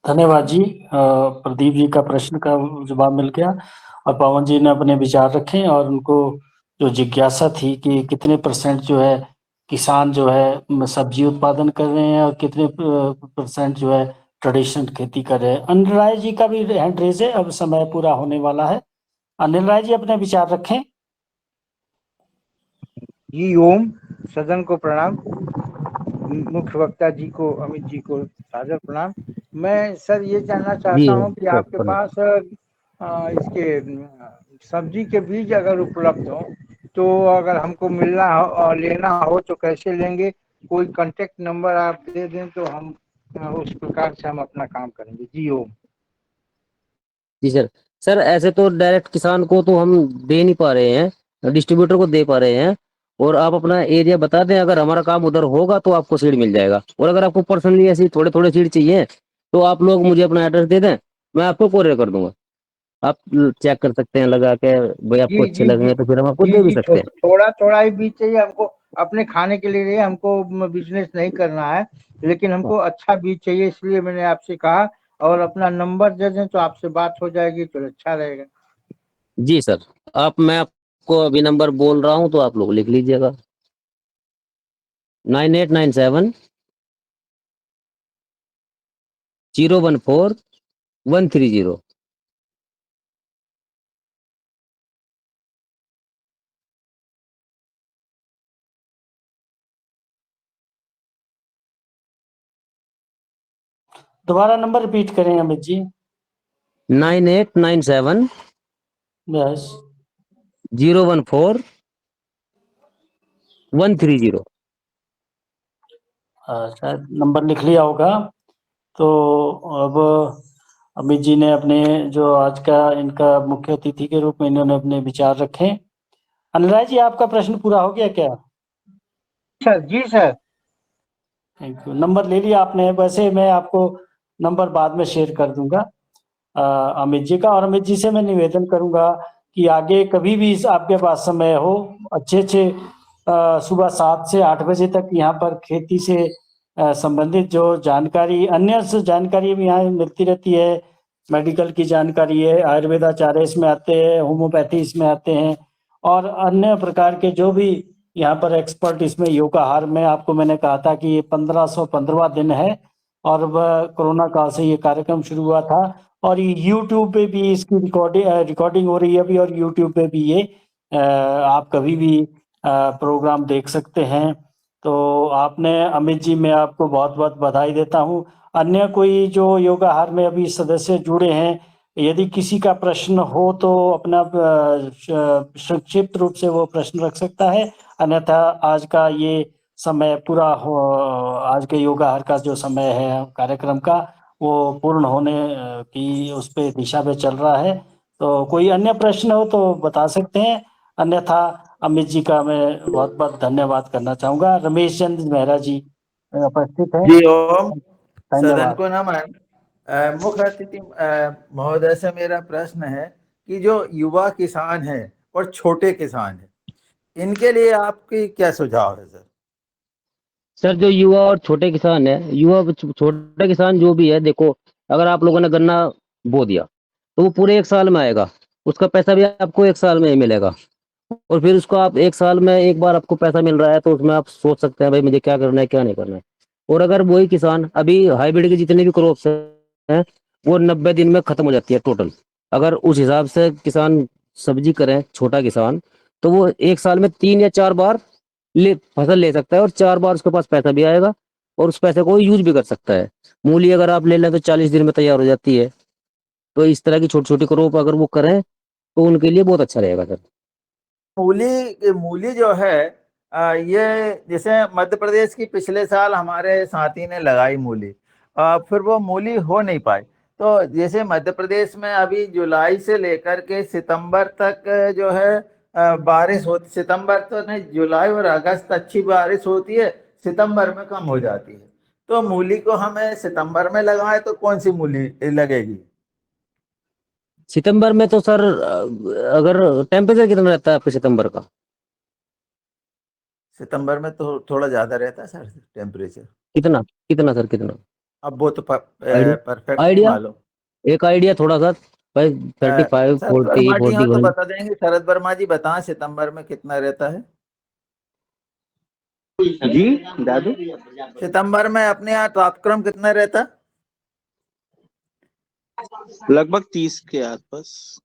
धन्यवाद जी। प्रदीप जी का प्रश्न का जवाब मिल गया, और पवन जी ने अपने विचार रखे, और उनको जो जिज्ञासा थी कि कितने % जो है किसान जो है सब्जी उत्पादन कर रहे हैं, और कितने % जो है ट्रेडिशनल खेती कर रहे हैं। अनिल राय जी का भी हैंड रेज है, अब समय पूरा होने वाला है। अनिल राय जी अपने विचार रखें। जी ओम, सदन को प्रणाम, मुख्य वक्ता जी को, अमित जी को सादर प्रणाम। मैं सर ये जानना जी चाहता हूँ कि सर, आपके पास इसके सब्जी के बीज अगर उपलब्ध हो, तो अगर हमको मिलना हो और लेना हो तो कैसे लेंगे? कोई कांटेक्ट नंबर आप दे दें तो हम उस प्रकार से हम अपना काम करेंगे। जी ओम। जी सर। सर ऐसे तो डायरेक्ट किसान को तो हम दे नहीं पा रहे हैं, डिस्ट्रीब्यूटर को दे पा रहे हैं। और आप अपना एरिया बता दें, अगर हमारा काम उधर होगा तो आपको सीड मिल जाएगा। और अगर आपको पर्सनली ऐसी थोड़े थोड़े सीड चाहिए तो आप लोग मुझे अपना एड्रेस दे दें, मैं आपको कोरियर कर दूंगा। आप चेक कर सकते हैं लगा के, भाई आपको जी अच्छे जी जी लगेंगे तो फिर हम आपको जी दे भी जी सकते हैं। थोड़ा थोड़ा ही बीज चाहिए हमको, अपने खाने के लिए नहीं, हमको बिजनेस नहीं करना है, लेकिन हमको अच्छा बीज चाहिए, इसलिए मैंने आपसे कहा। और अपना नंबर दे दें तो आपसे बात हो जाएगी तो अच्छा रहेगा। जी सर, मैं आपको अभी नंबर बोल रहा हूँ तो आप लोग लिख लीजिएगा। 9897 014 130। दोबारा नंबर रिपीट करें अमित जी। 9897 यस, 014 130। शायद नंबर लिख लिया होगा। तो अब अमित जी ने अपने जो आज का इनका मुख्य अतिथि के रूप में इन्होंने अपने विचार रखे। अनुराग जी आपका प्रश्न पूरा हो गया क्या? Sir ji sir. Thank you. Number ले लिया आपने? वैसे मैं आपको नंबर बाद में शेयर कर दूंगा अमित जी का। और अमित जी से मैं निवेदन करूंगा कि आगे कभी भी आपके पास समय हो, अच्छे सुबह 7 से 8 बजे तक यहाँ पर खेती से संबंधित जो जानकारी, अन्य जानकारी भी यहाँ मिलती रहती है। मेडिकल की जानकारी है, आयुर्वेदाचार्य इसमें आते हैं, होम्योपैथी इसमें आते हैं, और अन्य प्रकार के जो भी यहाँ पर एक्सपर्ट इसमें योगाहार में, आपको मैंने कहा था कि ये 1515वां दिन है, और वह कोरोना काल से ये कार्यक्रम शुरू हुआ था। और ये यूट्यूब पे भी इसकी रिकॉर्डिंग हो रही है अभी, और यूट्यूब पे भी ये आप कभी भी प्रोग्राम देख सकते हैं। तो आपने अमित जी, मैं आपको बहुत बहुत बधाई देता हूँ। अन्य कोई जो योगाहार में अभी सदस्य जुड़े हैं, यदि किसी का प्रश्न हो तो अपना संक्षिप्त रूप से वो प्रश्न रख सकता है, अन्यथा आज का ये समय पूरा हो, आज के योगाहार का जो समय है कार्यक्रम का, वो पूर्ण होने की उस पे दिशा पे चल रहा है। तो कोई अन्य प्रश्न हो तो बता सकते हैं, अन्यथा अमित जी का मैं बहुत बहुत धन्यवाद करना चाहूंगा। रमेश चंद्र मेहरा जी उपस्थित हैं। जी ओम, सदन धन्यवाद। को नमन। मुख्य अतिथि महोदय से मेरा प्रश्न है कि जो युवा किसान है और छोटे किसान है, इनके लिए आपकी क्या सुझाव है सर? सर जो युवा और छोटे किसान है, छोटे किसान जो भी है, देखो अगर आप लोगों ने गन्ना बो दिया तो वो पूरे 1 साल में आएगा, उसका पैसा भी आपको 1 साल में ही मिलेगा। और फिर उसको आप 1 साल में एक बार आपको पैसा मिल रहा है तो उसमें आप सोच सकते हैं भाई मुझे क्या करना है क्या नहीं करना है। और अगर वही किसान अभी हाइब्रिड के जितने भी क्रॉप्स हैं वो 90 दिन में खत्म हो जाती है टोटल। अगर उस हिसाब से किसान सब्जी करें, छोटा किसान, तो वो 1 साल में 3 या 4 बार फसल ले सकता है, और 4 बार उसके पास पैसा भी आएगा, और उस पैसे को यूज भी कर सकता है। मूली अगर आप ले लें तो 40 दिन में तैयार हो जाती है। तो इस तरह की छोटी छोटी क्रॉप अगर वो करें तो उनके लिए बहुत अच्छा रहेगा सर। मूली मूली जो है ये जैसे मध्य प्रदेश की पिछले साल हमारे साथी ने लगाई मूली, फिर वो मूली हो नहीं पाई। तो जैसे मध्य प्रदेश में अभी जुलाई से लेकर के सितंबर तक जो है बारिश होती, सितंबर तो नहीं, जुलाई और अगस्त अच्छी बारिश होती है, सितंबर में कम हो जाती है। तो मूली को हमें सितंबर में लगाएं तो कौन सी मूली लगेगी? सितंबर में तो सर अगर टेम्परेचर कितना रहता है आपके सितंबर का? सितंबर में तो थोड़ा ज्यादा रहता है सर टेम्परेचर। कितना कितना सर कितना अब वो तो आइडिया? परफेक्ट नहीं आइडिया, मालूम। एक आइडिया थोड़ा सा भाई। 35, शरद 40, वर्मा जी हो तो 41? बता देंगे, शरद वर्मा जी बताएं सितंबर में कितना रहता है? जी दादू, सितंबर में अपने यहाँ तापक्रम कितना रहता? लगभग 30 के आसपास।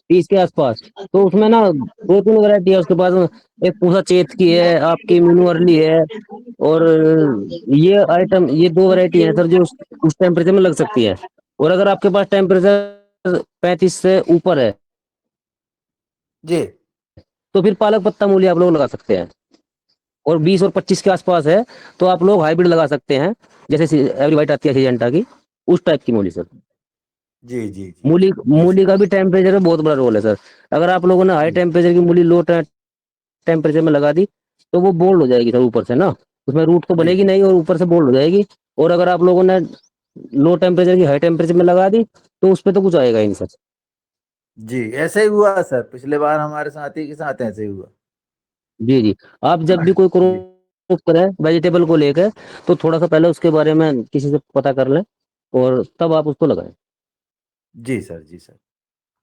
30 के आसपास। तो उसमें ना 2-3 वैरायटी है उसके पास। एक पूसा चेत की है, आपकी मीनू अर्ली है, और ये आइटम, ये 2 वैरायटी है सर जो उस टेम्परेचर में लग सकती है। और अगर आपके पास टेम्परेचर 35 से ऊपर है जी तो फिर पालक पत्ता मूली आप लोग लगा सकते हैं। और 20 और 25 के आसपास है तो आप लोग हाइब्रिड लगा सकते हैं, जैसे एवरी वाइट आती है सिजेंटा की, उस टाइप की मूली सर। जी जी जी मूली जी मूली सर। का भी टेम्परेचर में बहुत बड़ा रोल है सर। अगर आप लोगों ने हाई जी टेम्परेचर की मूली लो टेम्परेचर में लगा दी तो वो बोल्ड हो जाएगी सर ऊपर से ना, उसमें रूट तो जी बनेगी नहीं और ऊपर से बोल्ड हो जाएगी। और अगर आप लोगों ने लो टेम्परेचर की हाई टेम्परेचर में लगा दी तो उस पर तो कुछ आएगा ही नहीं सर। जी ऐसे ही हुआ सर, पिछले बार हमारे साथी के साथ ऐसे ही हुआ। जी जी। आप जब भी कोई जी क्रॉप करें वेजिटेबल को लेकर तो थोड़ा सा पहले उसके बारे में किसी से पता कर लें और तब आप उसको लगाएं। जी सर। जी सर।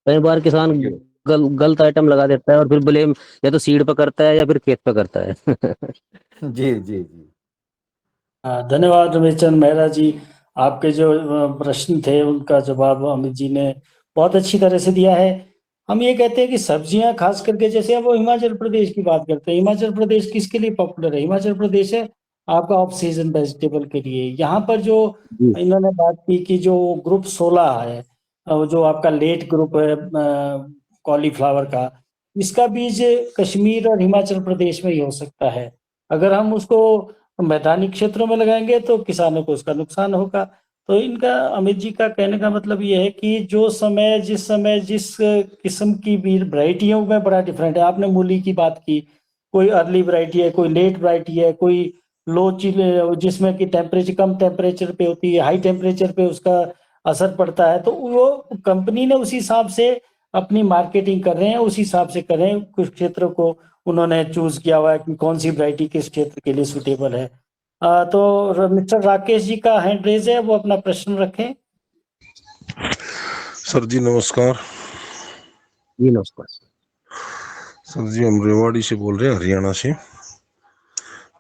कई बार किसान जी गलत आइटम लगा देता है और फिर ब्लेम या तो सीड पे करता है या फिर खेत पे करता है। जी जी जी धन्यवाद रमेश चंद्र मेहरा जी। आपके जो प्रश्न थे उनका जवाब अमित जी ने बहुत अच्छी तरह से दिया है। हम ये कहते हैं कि सब्जियां खास करके, जैसे अब वो हिमाचल प्रदेश की बात करते हैं, हिमाचल प्रदेश किसके लिए पॉपुलर है? हिमाचल प्रदेश है आपका ऑफ सीजन वेजिटेबल के लिए। यहाँ पर जो जी इन्होंने बात की कि जो ग्रुप 16 है, जो आपका लेट ग्रुप है कॉलीफ्लावर का, इसका बीज कश्मीर और हिमाचल प्रदेश में ही हो सकता है। अगर हम उसको मैदानी क्षेत्रों में लगाएंगे तो किसानों को उसका नुकसान होगा। तो इनका, अमित जी का कहने का मतलब ये है कि जो समय जिस किस्म की भी वैरायटियों में बड़ा डिफरेंट है। आपने मूली की बात की, कोई अर्ली वैरायटी है, कोई लेट वैरायटी है, कोई लो चिल जिसमें कि टेम्परेचर कम टेम्परेचर पे होती है, हाई टेम्परेचर पे उसका असर पड़ता है। तो वो कंपनी ने उसी हिसाब से अपनी मार्केटिंग कर रहे हैं, उसी हिसाब से कर रहे हैं। कुछ क्षेत्रों को उन्होंने चूज किया हुआ है कि कौन सी वैरायटी किस क्षेत्र के लिए सुटेबल है। तो मिस्टर राकेश जी का हैंड रेज है, वो अपना प्रश्न रखें। सर जी नमस्कार। जी नमस्कार। सर जी हम रेवाड़ी से बोल रहे हैं, हरियाणा से।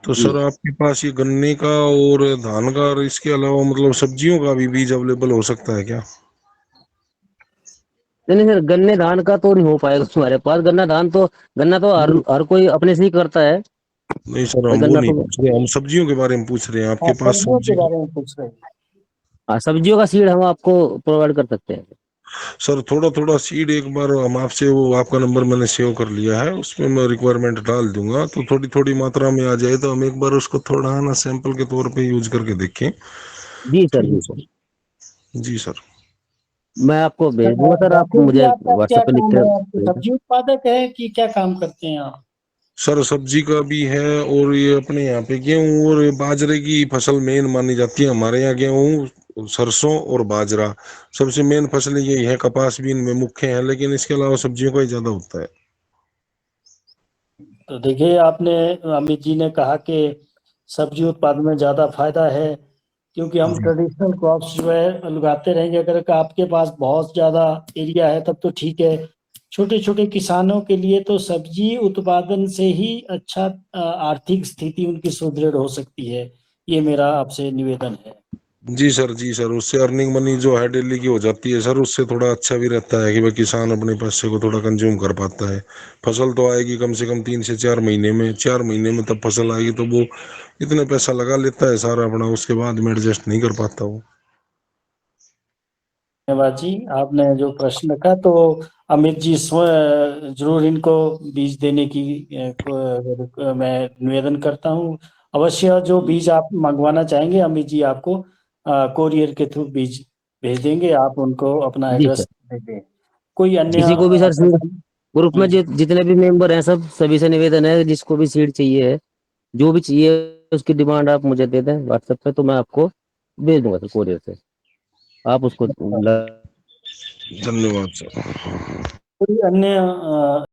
तो जी सर आपके पास ये गन्ने का और धान का और इसके अलावा मतलब सब्जियों का भी बीज अवेलेबल हो सकता है क्या? नहीं नहीं सर, गन्ने धान का तो नहीं हो पाएगा तुम्हारे पास। गन्ना तो हर कोई अपने से ही करता है नहीं सर भाई। हम वो गन्ना नहीं तो, पूछ रहे, हम सब्जियों के बारे में पूछ रहे हैं आपके पास सब्जियों के सब्जी का। बारे में पूछ रहे हैं। हाँ, सब्जियों का सीड हम आपको प्रोवाइड कर सकते हैं। सर थोड़ा थोड़ा सीड एक बार हम आपसे, वो आपका नंबर मैंने सेव कर लिया है, उसमें मैं रिक्वायरमेंट डाल दूंगा तो थोड़ी थोड़ी मात्रा में आ जाए तो हम एक बार उसको थोड़ा ना सैंपल के तौर पे यूज करके देखें। जी सर, ठीक है जी सर। सर। जी सर। मैं आपको भेज दूंगा सर, आप राकेश जी, मुझे आपका क्या व्हाट्सएप पे लिख काम के है? आपके भेज दें। सब्जी उत्पादक है कि क्या काम करते हैं आप? सर सब्जी का भी है और ये अपने यहाँ पे गेहूं और बाजरे की फसल मेन मानी जाती है हमारे यहाँ। गेहूं, सरसों और बाजरा सबसे मेन फसलें यही है। कपास भी इनमें मुख्य है, लेकिन इसके अलावा सब्जियों का ही ज्यादा होता है। तो देखिए, आपने, अमित जी ने कहा कि सब्जी उत्पादन में ज्यादा फायदा है, क्योंकि हम जी ट्रेडिशनल क्रॉप्स जो है लगाते रहेंगे। अगर आपके पास बहुत ज्यादा एरिया है तब तो ठीक है। छोटे छोटे किसानों के लिए तो सब्जी उत्पादन से ही अच्छा आर्थिक स्थिति उनकी सुदृढ़ हो सकती है। ये मेरा आपसे निवेदन है। जी सर, जी सर, उससे अर्निंग मनी जो है डेली की हो जाती है सर, उससे थोड़ा अच्छा भी रहता है कि भाई किसान अपने पैसे को थोड़ा कंज्यूम कर पाता है। फसल तो आएगी कम से कम 3 से 4 महीने में, 4 महीने में तब फसल आएगी, तो वो इतने पैसा लगा लेता है सारा अपना, उसके बाद में एडजस्ट नहीं कर पाता वो। धन्यवाद जी। आपने जो प्रश्न रखा तो अमित जी जरूर इनको बीज देने की मैं निवेदन करता हूँ। अवश्य जो बीज आप मंगवाना चाहेंगे अमित जी आपको कोरियर के थ्रू बीज भेज देंगे, आप उनको अपना जी एड्रेस सर। दे दें। कोई अन्य किसी को भी सर ग्रुप में जितने भी मेंबर हैं सब सभी से निवेदन है, जिसको भी सीड चाहिए है, जो भी चाहिए उसकी डिमांड आप मुझे दे दें व्हाट्सएप पे, तो मैं आपको भेज दूंगा सर कोरियर से, आप उसको धन्यवाद सर। कोई अन्य